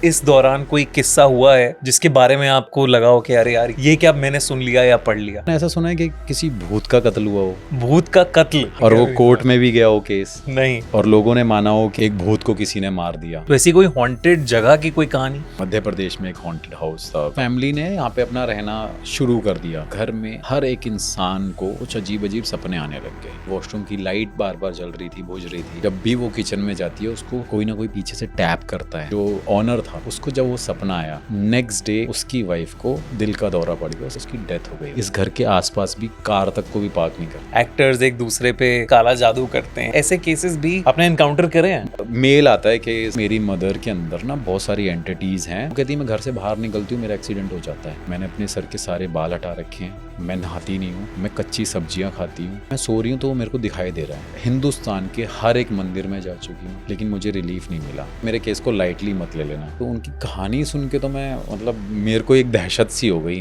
इस दौरान कोई किस्सा हुआ है जिसके बारे में आपको लगा हो कि अरे यार ये क्या मैंने सुन लिया या पढ़ लिया? ऐसा सुना है कि किसी भूत का कत्ल हुआ हो, भूत का कत्ल, और वो कोर्ट में भी गया हो केस, नहीं, और लोगों ने माना हो कि एक भूत को किसी ने मार दिया। तो ऐसी कोई हॉन्टेड जगह की कोई कहानी? मध्य प्रदेश में एक हॉन्टेड हाउस था। फैमिली ने यहाँ पे अपना रहना शुरू कर दिया। घर में हर एक इंसान को कुछ अजीब अजीब सपने आने लग गए। वॉशरूम की लाइट बार बार जल रही थी, बुझ रही थी। जब भी वो किचन में जाती है उसको कोई ना कोई पीछे से टैप करता है। जो ऑनर था उसको जब वो सपना आया, नेक्स्ट डे उसकी वाइफ को दिल का दौरा पड़ गया, उसकी डेथ हो गई। इस घर के आसपास भी कार तक को भी पार्क नहीं करते। एक्टर्स एक दूसरे पे काला जादू करते हैं, ऐसे केसेस भी आपने एनकाउंटर करे हैं? मेल आता है कि मेरी मदर के अंदर ना बहुत सारी एंटिटीज हैं। वो कहती है मैं घर से बाहर निकलती हूँ, मेरा एक्सीडेंट हो जाता है। मैंने अपने सर के सारे बाल हटा रखे हैं, मैं नहाती नहीं हूँ, मैं कच्ची सब्जियां खाती हूँ, मैं सो रही हूँ तो वो मेरे को दिखाई दे रहा है। हिंदुस्तान के हर एक मंदिर में जा चुकी हूँ लेकिन मुझे रिलीफ नहीं मिला। मेरे केस को लाइटली मत ले लेना। तो उनकी कहानी सुन के तो मैं मेरे को एक दहशत सी हो गई।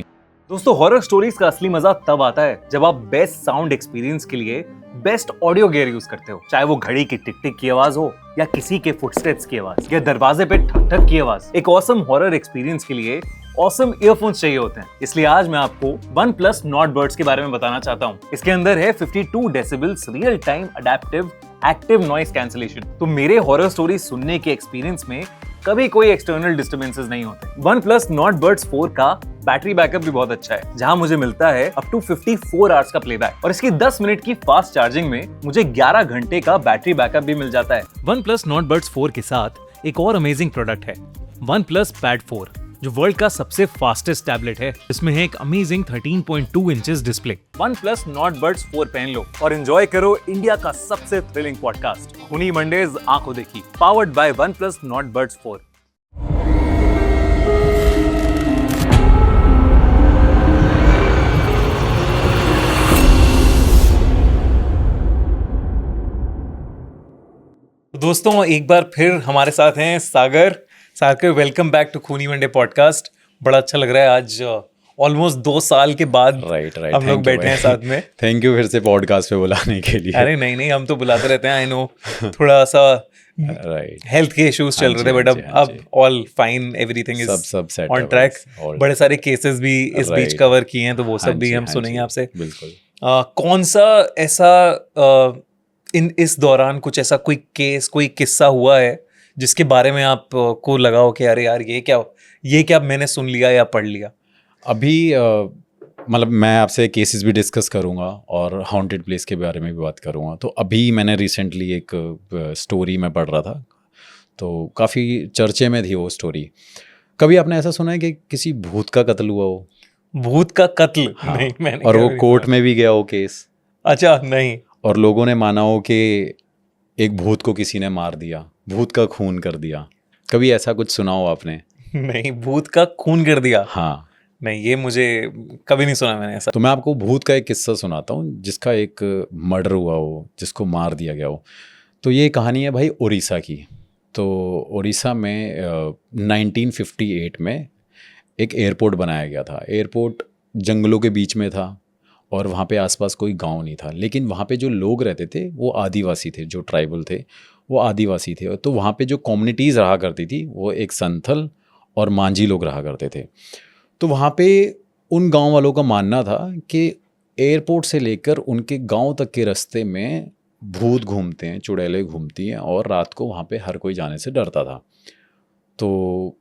दोस्तों, हॉरर स्टोरीज का असली मजा तब आता है जब आप बेस्ट साउंड एक्सपीरियंस के लिए बेस्ट ऑडियो गियर यूज करते हो। चाहे वो घड़ी की टिक टिक की आवाज हो या किसी के फुटस्टेप्स की आवाज या दरवाजे पे ठक ठक की आवाज। एक ऑसम हॉरर एक्सपीरियंस के लिए ऑसम ईयरफोन्स चाहिए होते हैं। इसलिए आज मैं आपको OnePlus Nord Buds के बारे में बताना चाहता हूँ। इसके अंदर है 52 decibels real time adaptive active noise cancellation. तो मेरे हॉरर स्टोरी सुनने के एक्सपीरियंस में कभी कोई एक्सटर्नल डिस्टर्बेंसेस नहीं होते। OnePlus Nord Buds 4 का बैटरी बैकअप भी बहुत अच्छा है, जहां मुझे मिलता है अप टू 54 आवर्स का प्लेबैक, और इसकी 10 मिनट की फास्ट चार्जिंग में मुझे 11 घंटे का बैटरी बैकअप भी मिल जाता है। OnePlus Nord Buds 4 के साथ एक और अमेजिंग प्रोडक्ट है OnePlus Pad 4, जो वर्ल्ड का सबसे फास्टेस्ट टैबलेट है। इसमें है एक amazing 13.2 inches display. OnePlus Nord Buds 4 पहन लो और एंजॉय करो इंडिया का सबसे थ्रिलिंग पॉडकास्ट खूनी मंडेज आंखों देखी, powered by OnePlus Nord Buds 4। दोस्तों, एक बार फिर हमारे साथ हैं सागर। सागर, वेलकम बैक टू खूनी मंडे पॉडकास्ट। बड़ा अच्छा लग रहा है, आज ऑलमोस्ट 2 साल के बाद राइट हम लोग बैठे हैं साथ में। थैंक यू फिर से पॉडकास्ट पे बुलाने के लिए। अरे नहीं, हम तो बुलाते रहते हैं। आई नो थोड़ा सा राइट, हेल्थ के इश्यूज चल रहे थे, बट अब ऑल फाइन, एवरीथिंग इज सब ऑन ट्रैक। बड़े सारे केसेस भी इस बीच कवर किए हैं, तो वो सब भी हम सुनेंगे आपसे। बिल्कुल। कौन सा ऐसा इस दौरान कुछ ऐसा कोई केस, कोई किस्सा हुआ है जिसके बारे में आपको लगा हो कि अरे यार ये क्या मैंने सुन लिया या पढ़ लिया? अभी मैं आपसे केसेस भी डिस्कस करूंगा और हॉन्टेड प्लेस के बारे में भी बात करूंगा। तो अभी मैंने रिसेंटली एक स्टोरी में पढ़ रहा था, तो काफ़ी चर्चे में थी वो स्टोरी। कभी आपने ऐसा सुना है कि किसी भूत का कत्ल हुआ हो? भूत का कत्ल? हाँ। नहीं, मैंने। और वो कोर्ट में भी गया हो केस? अच्छा, नहीं। और लोगों ने माना हो कि एक भूत को किसी ने मार दिया, भूत का खून कर दिया। कभी ऐसा कुछ सुना हो आपने? नहीं, भूत का खून कर दिया? हाँ। नहीं, ये मुझे कभी नहीं सुना मैंने ऐसा। तो मैं आपको भूत का एक किस्सा सुनाता हूँ जिसका एक मर्डर हुआ हो, जिसको मार दिया गया हो। तो ये कहानी है भाई उड़ीसा की। तो उड़ीसा में 1958 में एक एयरपोर्ट बनाया गया था। एयरपोर्ट जंगलों के बीच में था और वहाँ पे आसपास कोई गांव नहीं था, लेकिन वहाँ पे जो लोग रहते थे वो आदिवासी थे, जो ट्राइबल थे वो आदिवासी थे। तो वहाँ पे जो कम्युनिटीज़ रहा करती थी वो एक संथल और मांझी लोग रहा करते थे। तो वहाँ पे उन गांव वालों का मानना था कि एयरपोर्ट से लेकर उनके गांव तक के रास्ते में भूत घूमते हैं, चुड़ैलें घूमती हैं, और रात को वहाँ पे हर कोई जाने से डरता था। तो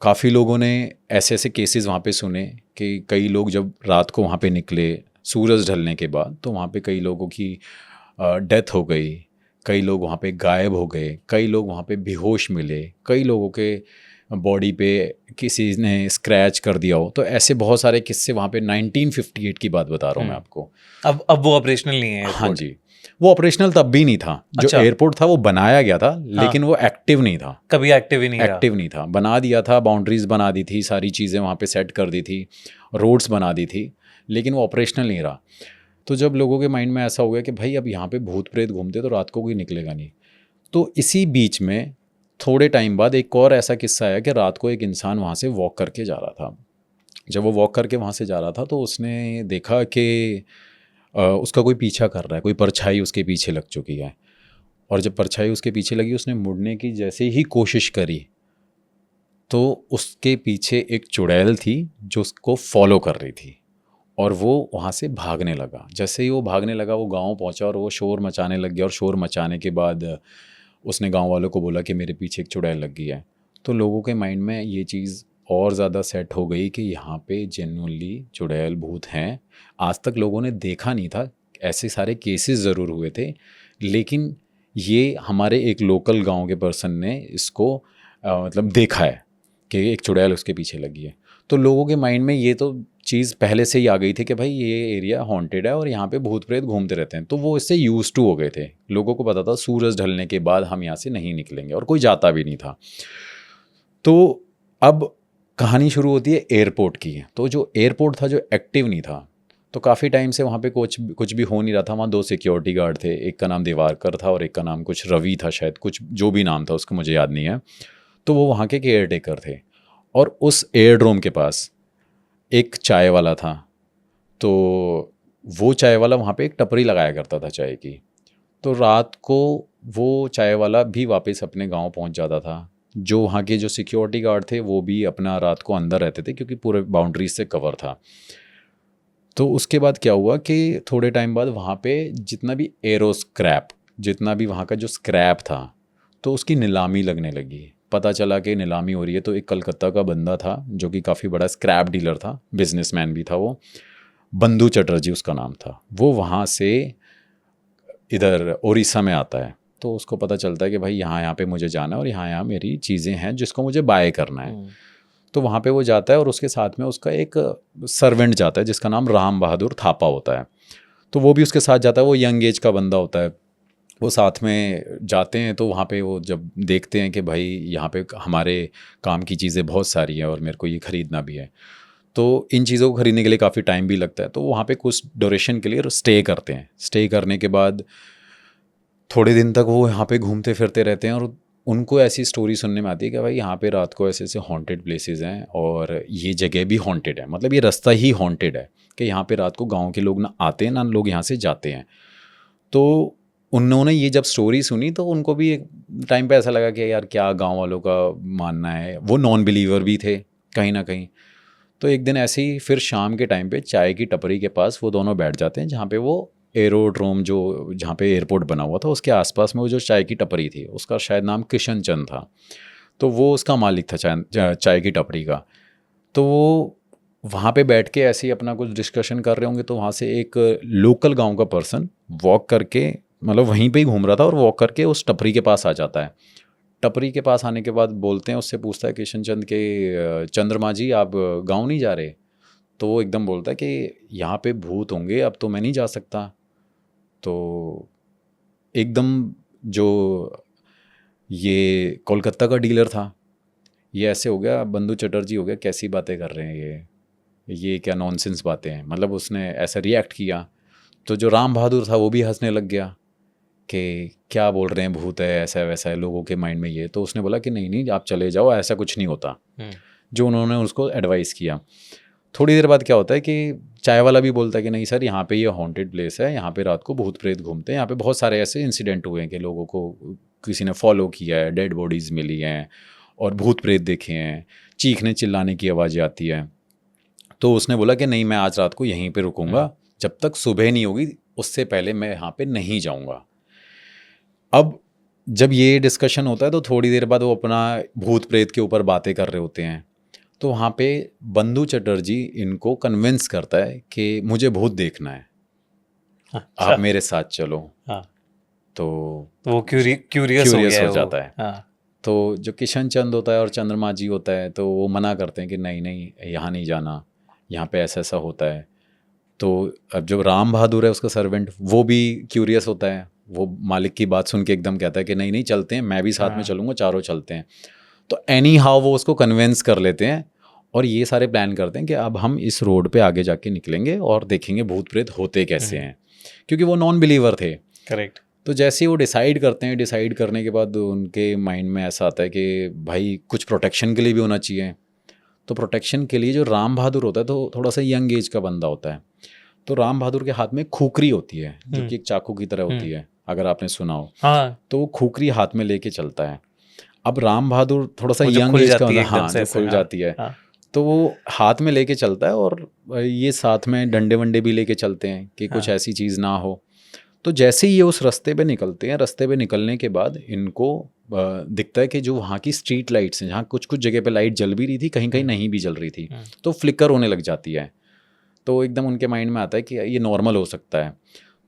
काफ़ी लोगों ने ऐसे ऐसे केसेस वहाँ पे सुने कि कई लोग जब रात को वहाँ पे निकले सूरज ढलने के बाद, तो वहाँ पे कई लोगों की डेथ हो गई, कई लोग वहाँ पे गायब हो गए, कई लोग वहाँ पे बेहोश मिले, कई लोगों के बॉडी पे किसी ने स्क्रैच कर दिया हो। तो ऐसे बहुत सारे किस्से वहाँ पे 1958 की बात बता रहा हूँ मैं आपको। अब वो ऑपरेशनल नहीं है? हाँ जी, वो ऑपरेशनल तब भी नहीं था। जो एयरपोर्ट था वो बनाया गया था, लेकिन वो एक्टिव नहीं था। कभी एक्टिव ही नहीं था। बना दिया था, बाउंड्रीज बना दी थी, सारी चीज़ें वहाँ पे सेट कर दी थी, रोड्स बना दी थी, लेकिन वो ऑपरेशनल नहीं रहा। तो जब लोगों के माइंड में ऐसा हो गया कि भाई अब यहाँ पे भूत प्रेत घूमते तो रात को कोई निकलेगा नहीं। तो इसी बीच में थोड़े टाइम बाद एक और ऐसा किस्सा आया कि रात को एक इंसान वहाँ से वॉक करके जा रहा था। जब वो वॉक करके वहाँ से जा रहा था तो उसने देखा कि उसका कोई पीछा कर रहा है, कोई परछाई उसके पीछे लग चुकी है। और जब परछाई उसके पीछे लगी, उसने मुड़ने की जैसे ही कोशिश करी तो उसके पीछे एक चुड़ैल थी जो उसको फॉलो कर रही थी, और वो वहाँ से भागने लगा। जैसे ही वो भागने लगा वो गांव पहुँचा और वो शोर मचाने लग गया, और शोर मचाने के बाद उसने गांव वालों को बोला कि मेरे पीछे एक चुड़ैल लग गई है। तो लोगों के माइंड में ये चीज़ और ज़्यादा सेट हो गई कि यहाँ पे जेन्युइनली चुड़ैल भूत हैं। आज तक लोगों ने देखा नहीं था, ऐसे सारे केसेस ज़रूर हुए थे, लेकिन ये हमारे एक लोकल गांव के पर्सन ने इसको मतलब देखा है कि एक चुड़ैल उसके पीछे लगी है। तो लोगों के माइंड में ये तो चीज़ पहले से ही आ गई थी कि भाई ये एरिया हॉन्टेड है और यहाँ पे भूत प्रेत घूमते रहते हैं, तो वो इससे यूज टू हो गए थे। लोगों को पता था सूरज ढलने के बाद हम यहाँ से नहीं निकलेंगे, और कोई जाता भी नहीं था। तो अब कहानी शुरू होती है एयरपोर्ट की। तो जो एयरपोर्ट था जो एक्टिव नहीं था, तो काफ़ी टाइम से वहाँ पे कुछ भी हो नहीं रहा था। वहाँ 2 सिक्योरिटी गार्ड थे, एक का नाम दिवारकर था और एक का नाम कुछ रवि था शायद, कुछ जो भी नाम था उसका मुझे याद नहीं है। तो वो वहाँ के केयर टेकर थे, और उस एयरड्रोम के पास एक चाय वाला था। तो वो चाय वाला वहाँ पे एक टपरी लगाया करता था चाय की। तो रात को वो चाय वाला भी वापस अपने गांव पहुँच जाता था। जो वहाँ के जो सिक्योरिटी गार्ड थे वो भी अपना रात को अंदर रहते थे, क्योंकि पूरे बाउंड्रीज से कवर था। तो उसके बाद क्या हुआ कि थोड़े टाइम बाद वहाँ पे जितना भी एरो स्क्रैप, जितना भी वहाँ का जो स्क्रैप था, तो उसकी नीलामी लगने लगी। पता चला कि नीलामी हो रही है। तो एक कलकत्ता का बंदा था जो कि काफ़ी बड़ा स्क्रैप डीलर था, बिजनेसमैन भी था, वो बंधु चटर्जी उसका नाम था। वो वहाँ से इधर उड़ीसा में आता है। तो उसको पता चलता है कि भाई यहाँ पे मुझे जाना है और यहाँ मेरी चीज़ें हैं जिसको मुझे बाय करना है। तो वहाँ पे वो जाता है और उसके साथ में उसका एक सर्वेंट जाता है जिसका नाम राम बहादुर थापा होता है। तो वो भी उसके साथ जाता है। वो यंग एज का बंदा होता है। वो साथ में जाते हैं। तो वहाँ पे वो जब देखते हैं कि भाई यहाँ पे हमारे काम की चीज़ें बहुत सारी हैं और मेरे को ये ख़रीदना भी है, तो इन चीज़ों को ख़रीदने के लिए काफ़ी टाइम भी लगता है। तो वहाँ पे कुछ ड्यूरेशन के लिए स्टे करते हैं। स्टे करने के बाद थोड़े दिन तक वो यहाँ पे घूमते फिरते रहते हैं, और उनको ऐसी स्टोरी सुनने में आती है कि भाई यहाँ पे रात को ऐसे ऐसे हॉन्टेड प्लेसेस हैं और ये जगह भी हॉन्टेड है। मतलब ये रास्ता ही हॉन्टेड है कि यहाँ पे रात को गांव के लोग ना आते हैं ना लोग यहाँ से जाते हैं। तो उन्होंने ये जब स्टोरी सुनी तो उनको भी एक टाइम पे ऐसा लगा कि यार क्या गांव वालों का मानना है। वो नॉन बिलीवर भी थे कहीं ना कहीं। तो एक दिन ऐसे ही फिर शाम के टाइम पे चाय की टपरी के पास वो दोनों बैठ जाते हैं, जहाँ पे वो एरोड्रोम जो जहाँ पे एयरपोर्ट बना हुआ था उसके आसपास में वो जो चाय की टपरी थी उसका शायद नाम किशन चंद था। तो वो उसका मालिक था चाय की टपरी का। तो वो वहाँ पे बैठ के ऐसे ही अपना कुछ डिस्कशन कर रहे होंगे, तो वहाँ से एक लोकल गांव का पर्सन वॉक करके, मतलब वहीं पे ही घूम रहा था और वॉक करके उस टपरी के पास आ जाता है। टपरी के पास आने के बाद बोलते हैं, उससे पूछता है किशन चंद के चंद्रमा जी आप गाँव नहीं जा रहे? तो वो एकदम बोलता है कि यहाँ पे भूत होंगे, अब तो मैं नहीं जा सकता। तो एकदम जो ये कोलकाता का डीलर था ये ऐसे हो गया, बंधु चटर्जी हो गया, कैसी बातें कर रहे हैं ये क्या नॉनसेंस बातें हैं। मतलब उसने ऐसा रिएक्ट किया। तो जो राम बहादुर था वो भी हंसने लग गया कि क्या बोल रहे हैं भूत है ऐसा वैसा है लोगों के माइंड में ये। तो उसने बोला कि नहीं नहीं आप चले जाओ, ऐसा कुछ नहीं होता, जो उन्होंने उसको एडवाइस किया। थोड़ी देर बाद क्या होता है कि चाय वाला भी बोलता है कि नहीं सर यहाँ पे ये हॉन्टेड प्लेस है, यहाँ पे रात को भूत प्रेत घूमते हैं, यहाँ पे बहुत सारे ऐसे इंसिडेंट हुए हैं कि लोगों को किसी ने फॉलो किया है, डेड बॉडीज़ मिली हैं और भूत प्रेत देखे हैं, चीखने चिल्लाने की आवाज़ें आती है। तो उसने बोला कि नहीं मैं आज रात को यहीं पे रुकूंगा, जब तक सुबह नहीं होगी उससे पहले मैं यहाँ पे नहीं जाऊँगा। अब जब ये डिस्कशन होता है तो थोड़ी देर बाद वो अपना भूत प्रेत के ऊपर बातें कर रहे होते हैं। तो वहाँ पे बंधु चटर्जी इनको कन्विंस करता है कि मुझे भूत देखना है, आप मेरे साथ चलो। हाँ। तो वो क्यूरियस हो जाता है। हाँ। तो जो किशन चंद होता है और चंद्रमा जी होता है तो वो मना करते हैं कि नहीं नहीं यहाँ नहीं जाना, यहाँ पे ऐसा ऐसा होता है। तो अब जब राम बहादुर है उसका सर्वेंट वो भी क्यूरियस होता है, वो मालिक की बात सुन के एकदम कहता है कि नहीं नहीं चलते हैं, मैं भी साथ में चलूँगा, चारों चलते हैं। तो एनी हाउ वो उसको कन्विंस कर लेते हैं और ये सारे प्लान करते हैं कि अब हम इस रोड पे आगे जाके निकलेंगे और देखेंगे भूत प्रेत होते कैसे हैं, क्योंकि वो नॉन बिलीवर थे। करेक्ट। तो जैसे ही वो डिसाइड करते हैं, डिसाइड करने के बाद उनके माइंड में ऐसा आता है कि भाई कुछ प्रोटेक्शन के लिए भी होना चाहिए। तो प्रोटेक्शन के लिए जो राम बहादुर होता है तो थोड़ा सा यंग एज का बंदा होता है। तो राम बहादुर के हाथ में खूकरी होती है जो कि एक चाकू की तरह होती है, अगर आपने सुना हो। हाँ। तो वो खूकरी हाथ में लेके चलता है। अब राम बहादुर थोड़ा सा वो जो यंग खुल एज का जाती है होता है, एकदम हाँ, से जो ऐसे, खुल हाँ, जाती है, हाँ, तो वो हाथ में लेके चलता है और ये साथ में डंडे वंडे भी लेके चलते हैं कि कुछ हाँ, ऐसी चीज़ ना हो। तो जैसे ही ये उस रास्ते पे निकलते हैं, रास्ते पे निकलने के बाद इनको दिखता है कि जो वहाँ की स्ट्रीट लाइट्स हैं, जहाँ कुछ कुछ जगह पे लाइट जल भी रही थी, कहीं कहीं नहीं भी जल रही थी, तो फ्लिकर होने लग जाती है। तो एकदम उनके माइंड में आता है कि ये नॉर्मल हो सकता है।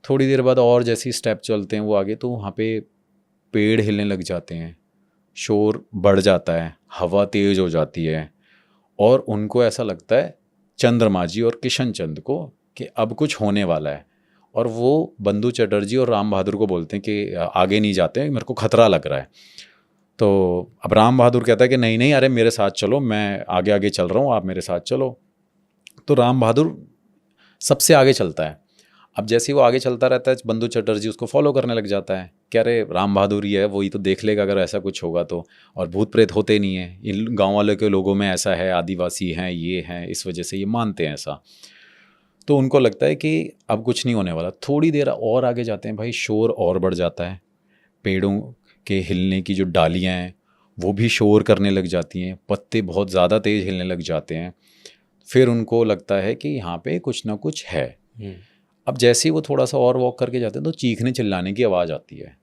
थोड़ी देर बाद और जैसे स्टेप चलते हैं वो आगे, तो वहाँ पे पेड़ हिलने लग जाते हैं, शोर बढ़ जाता है, हवा तेज हो जाती है, और उनको ऐसा लगता है, चंद्रमा जी और किशन चंद को, कि अब कुछ होने वाला है। और वो बंधु चटर्जी और राम बहादुर को बोलते हैं कि आगे नहीं जाते हैं, मेरे को खतरा लग रहा है। तो अब राम बहादुर कहता है कि नहीं नहीं, अरे मेरे साथ चलो, मैं आगे आगे चल रहा हूँ, आप मेरे साथ चलो। तो राम बहादुर सबसे आगे चलता है। अब जैसे ही वो आगे चलता रहता है, बंधु चटर्जी उसको फॉलो करने लग जाता है कि अरे राम बहादुर ही है, वही तो देख लेगा अगर ऐसा कुछ होगा तो। और भूत प्रेत होते नहीं हैं, इन गांव वालों के लोगों में ऐसा है, आदिवासी हैं, ये हैं, इस वजह से ये मानते हैं ऐसा। तो उनको लगता है कि अब कुछ नहीं होने वाला। थोड़ी देर और आगे जाते हैं भाई, शोर और बढ़ जाता है, पेड़ों के हिलने की जो डालियाँ हैं वो भी शोर करने लग जाती हैं, पत्ते बहुत ज़्यादा तेज़ हिलने लग जाते हैं। फिर उनको लगता है कि यहाँ पे कुछ ना कुछ है। अब जैसे ही वो थोड़ा सा और वॉक करके जाते हैं तो चीखने चिल्लाने की आवाज़ आती है।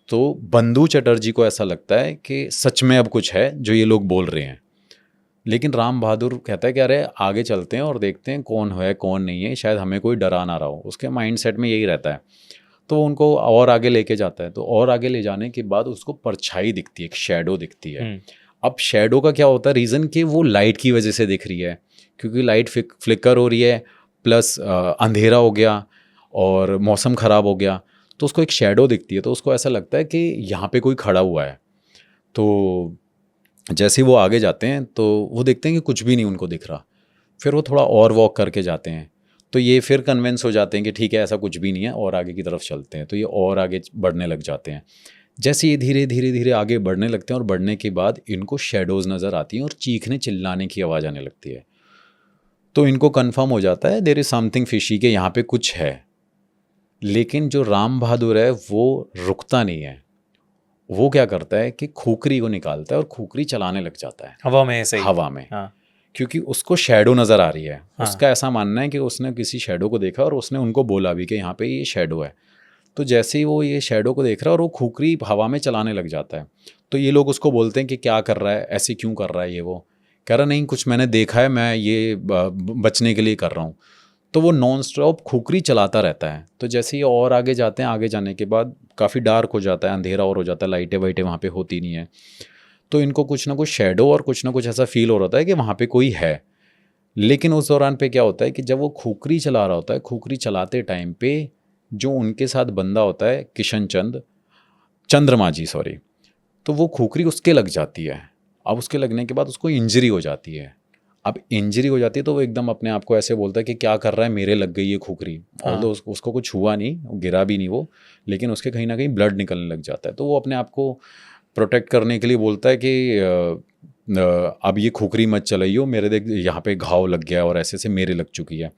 तो बंधु चटर्जी को ऐसा लगता है कि सच में अब कुछ है जो ये लोग बोल रहे हैं। लेकिन राम बहादुर कहता है कि अरे आगे चलते हैं और देखते हैं कौन है कौन नहीं है, शायद हमें कोई डरा ना रहा हो। उसके माइंड सेट में यही रहता है। तो उनको और आगे लेके जाता है। तो और आगे ले जाने के बाद उसको परछाई दिखती है, एक शैडो दिखती है। अब शैडो का क्या होता है रीज़न, कि वो लाइट की वजह से दिख रही है, क्योंकि लाइट फ्लिकर हो रही है, प्लस अंधेरा हो गया और मौसम ख़राब हो गया, तो उसको एक शैडो दिखती है। तो उसको ऐसा लगता है कि यहाँ पे कोई खड़ा हुआ है। तो जैसे ही वो आगे जाते हैं तो वो देखते हैं कि कुछ भी नहीं उनको दिख रहा। फिर वो थोड़ा और वॉक करके जाते हैं, तो ये फिर कन्विंस हो जाते हैं कि ठीक है ऐसा कुछ भी नहीं है, और आगे की तरफ चलते हैं। तो ये और आगे बढ़ने लग जाते हैं। जैसे ये धीरे धीरे धीरे आगे बढ़ने लगते हैं, और बढ़ने के बाद इनको शेडोज़ नज़र आती हैं और चीखने चिल्लाने की आवाज़ आने लगती है। तो इनको कन्फर्म हो जाता है देयर इज़ समथिंग फिशी, के यहाँ पे कुछ है। लेकिन जो राम बहादुर है वो रुकता नहीं है। वो क्या करता है कि खूकरी को निकालता है और खूकरी चलाने लग जाता है हवा में ऐसे ही, हवा में। हाँ, क्योंकि उसको शैडो नज़र आ रही है। हाँ। उसका ऐसा मानना है कि उसने किसी शैडो को देखा और उसने उनको बोला भी कि यहाँ पे ये शैडो है। तो जैसे ही वो ये शैडो को देख रहा है और वो खूकरी हवा में चलाने लग जाता है, तो ये लोग उसको बोलते हैं कि क्या कर रहा है, ऐसे क्यों कर रहा है ये। वो कह रहा नहीं, कुछ मैंने देखा है, मैं ये बचने के लिए कर रहा हूँ। तो वो नॉन स्टॉप खूकरी चलाता रहता है। तो जैसे ही और आगे जाते हैं, आगे जाने के बाद काफ़ी डार्क हो जाता है, अंधेरा और हो जाता है, लाइटें वाइटें वहाँ पे होती नहीं है। तो इनको कुछ ना कुछ शैडो और कुछ ना कुछ ऐसा फील हो रहा है कि वहाँ पे कोई है। लेकिन उस दौरान पे क्या होता है कि जब वो खूकरी चला रहा होता है, खूकरी चलाते टाइम पे जो उनके साथ बंदा होता है, किशन चंद, चंद्रमा जी सॉरी, तो वो खूकरी उसके लग जाती है। अब उसके लगने के बाद उसको इंजरी हो जाती है। अब इंजरी हो जाती है तो वो एकदम अपने आप को ऐसे बोलता है कि क्या कर रहा है, मेरे लग गई ये खूकरी। ऑल्दो उसको कुछ हुआ नहीं, गिरा भी नहीं वो, लेकिन उसके कहीं ना कहीं ब्लड निकलने लग जाता है। तो वो अपने आप को प्रोटेक्ट करने के लिए बोलता है कि अब ये खूकरी मत चलाइयो, मेरे देख यहाँ पे घाव लग गया और ऐसे से मेरे लग चुकी है।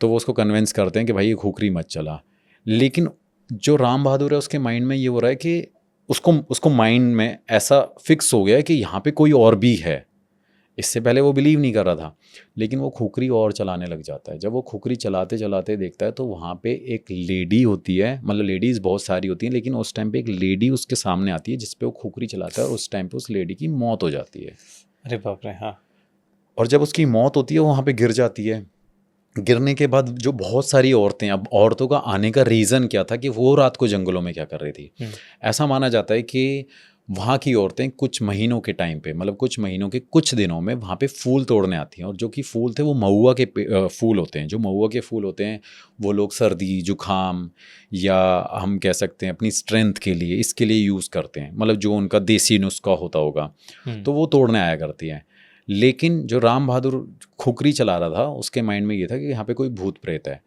तो वो उसको कन्विंस करते हैं कि भाई ये खूकरी मत चला। लेकिन जो राम बहादुर है उसके माइंड में ये हो रहा है कि उसको माइंड में ऐसा फिक्स हो गया है कि यहाँ पे कोई और भी है। इससे पहले वो बिलीव नहीं कर रहा था, लेकिन वो खूकरी और चलाने लग जाता है। जब वो खूकरी चलाते चलाते देखता है तो वहाँ पे एक लेडी होती है, मतलब लेडीज़ बहुत सारी होती हैं, लेकिन उस टाइम पे एक लेडी उसके सामने आती है जिस पे वो खूकरी चलाता है, और उस टाइम पे उस लेडी की मौत हो जाती है। अरे बाप रे, हाँ। और जब उसकी मौत होती है वो वहाँ पे गिर जाती है। गिरने के बाद जो बहुत सारी औरतें, अब औरतों का आने का रीज़न क्या था कि वो रात को जंगलों में क्या कर रही थी। ऐसा माना जाता है कि वहाँ की औरतें कुछ महीनों के टाइम पे, मतलब कुछ महीनों के कुछ दिनों में वहाँ पे फूल तोड़ने आती हैं, और जो कि फूल थे वो महुआ के फूल होते हैं। जो महुआ के फूल होते हैं वो लोग सर्दी जुखाम या हम कह सकते हैं अपनी स्ट्रेंथ के लिए, इसके लिए यूज़ करते हैं, मतलब जो उनका देसी नुस्खा होता होगा, तो वो तोड़ने आया करती हैं। लेकिन जो राम बहादुर खुकरी चला रहा था उसके माइंड में ये था कि यहाँ पे कोई भूत प्रेत है।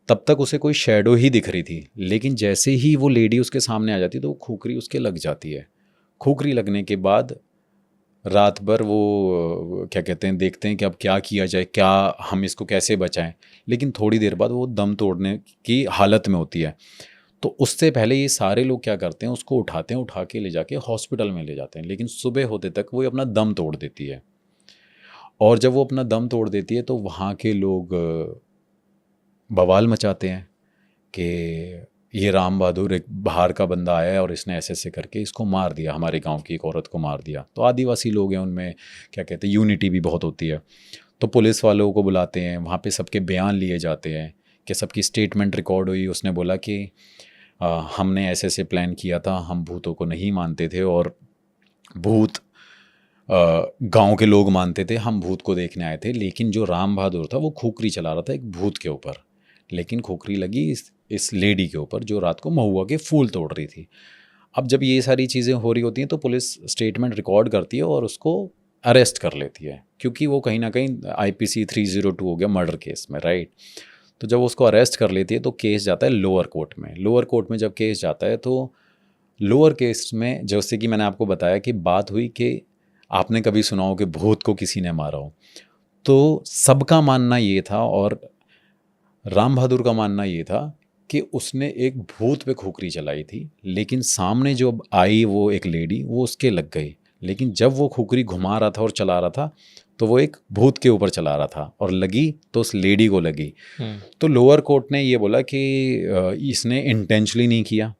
तब तक उसे कोई शैडो ही दिख रही थी, लेकिन जैसे ही वो लेडी उसके सामने आ जाती तो वो खुकरी उसके लग जाती है। खुकरी लगने के बाद रात भर वो क्या कहते हैं देखते हैं कि अब क्या किया जाए, क्या हम इसको कैसे बचाएं। लेकिन थोड़ी देर बाद वो दम तोड़ने की हालत में होती है। तो उससे पहले ये सारे लोग क्या करते हैं, उसको उठाते हैं, उठा के ले जाके हॉस्पिटल में ले जाते हैं, लेकिन सुबह होते तक वो अपना दम तोड़ देती है। और जब वो अपना दम तोड़ देती है तो वहाँ के लोग बवाल मचाते हैं कि ये राम बहादुर एक बाहर का बंदा आया है और इसने ऐसे ऐसे करके इसको मार दिया, हमारे गांव की एक औरत को मार दिया। तो आदिवासी लोग हैं, उनमें क्या कहते हैं, यूनिटी भी बहुत होती है। तो पुलिस वालों को बुलाते हैं, वहाँ पे सबके बयान लिए जाते हैं कि सबकी स्टेटमेंट रिकॉर्ड हुई। उसने बोला कि हमने ऐसे ऐसे प्लान किया था, हम भूतों को नहीं मानते थे और भूत गांव के लोग मानते थे, हम भूत को देखने आए थे। लेकिन जो राम बहादुर था वो खोखरी चला रहा था एक भूत के ऊपर, लेकिन खोखरी लगी इस लेडी के ऊपर जो रात को महुआ के फूल तोड़ रही थी। अब जब ये सारी चीज़ें हो रही होती हैं तो पुलिस स्टेटमेंट रिकॉर्ड करती है और उसको अरेस्ट कर लेती है, क्योंकि वो कहीं ना कहीं IPC 302 हो गया मर्डर केस में, राइट। तो जब उसको अरेस्ट कर लेती है तो केस जाता है लोअर कोर्ट में। लोअर कोर्ट में जब केस जाता है तो लोअर केस में, जैसे कि मैंने आपको बताया कि बात हुई कि आपने कभी सुना हो कि भूत को किसी ने मारा हो, तो सबका मानना ये था और राम बहादुर का मानना ये था कि उसने एक भूत पे खोखरी चलाई थी, लेकिन सामने जो आई वो एक लेडी, वो उसके लग गई। लेकिन जब वो खोखरी घुमा रहा था और चला रहा था तो वो एक भूत के ऊपर चला रहा था और लगी तो उस लेडी को लगी। तो लोअर कोर्ट ने ये बोला कि इसने इंटेंशनली नहीं किया।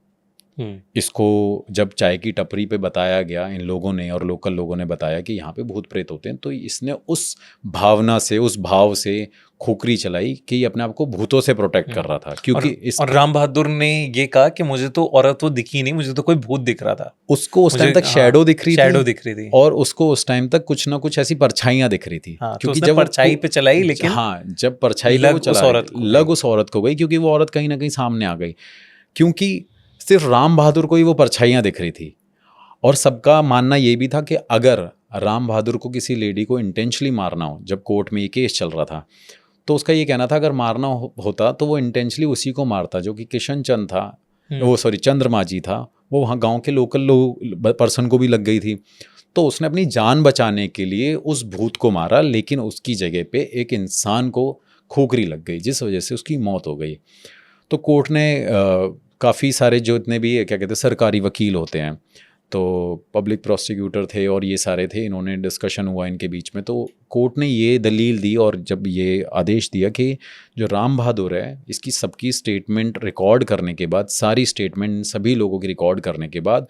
इसको जब चाय की टपरी पे बताया गया इन लोगों ने और लोकल लोगों ने बताया कि यहाँ पे भूत प्रेत होते हैं, तो इसने उस भावना से, उस भाव से खोखरी चलाई कि ये अपने आप को भूतों से प्रोटेक्ट कर रहा था। क्योंकि और राम बहादुर ने ये कहा कि मुझे तो औरत वो दिखी नहीं, मुझे तो कोई भूत दिख रहा था। उसको उस टाइम तक शैडो दिख रही थी और उसको उस टाइम तक कुछ ना कुछ ऐसी परछाइयां दिख रही थी। क्योंकि जब परछाई पे चलाई, लेकिन जब परछाई लग उस औरत को गई, क्योंकि वो औरत कहीं ना कहीं सामने आ गई, क्योंकि सिर्फ राम बहादुर को ही वो परछाइयाँ दिख रही थी। और सबका मानना ये भी था कि अगर राम बहादुर को किसी लेडी को इंटेंशनली मारना हो, जब कोर्ट में ये केस चल रहा था, तो उसका ये कहना था अगर मारना होता तो वो इंटेंशनली उसी को मारता जो कि किशन चंद था, वो चंद्रमा जी था, वो वहाँ गांव के लोकल पर्सन को भी लग गई थी। तो उसने अपनी जान बचाने के लिए उस भूत को मारा, लेकिन उसकी जगह पे एक इंसान को खोखरी लग गई, जिस वजह से उसकी मौत हो गई। तो कोर्ट ने काफ़ी सारे जो इतने भी क्या कहते हैं सरकारी वकील होते हैं, तो पब्लिक प्रोसिक्यूटर थे और ये सारे थे, इन्होंने डिस्कशन हुआ इनके बीच में। तो कोर्ट ने ये दलील दी और जब ये आदेश दिया कि जो राम बहादुर है इसकी सबकी स्टेटमेंट रिकॉर्ड करने के बाद, सारी स्टेटमेंट सभी लोगों की रिकॉर्ड करने के बाद,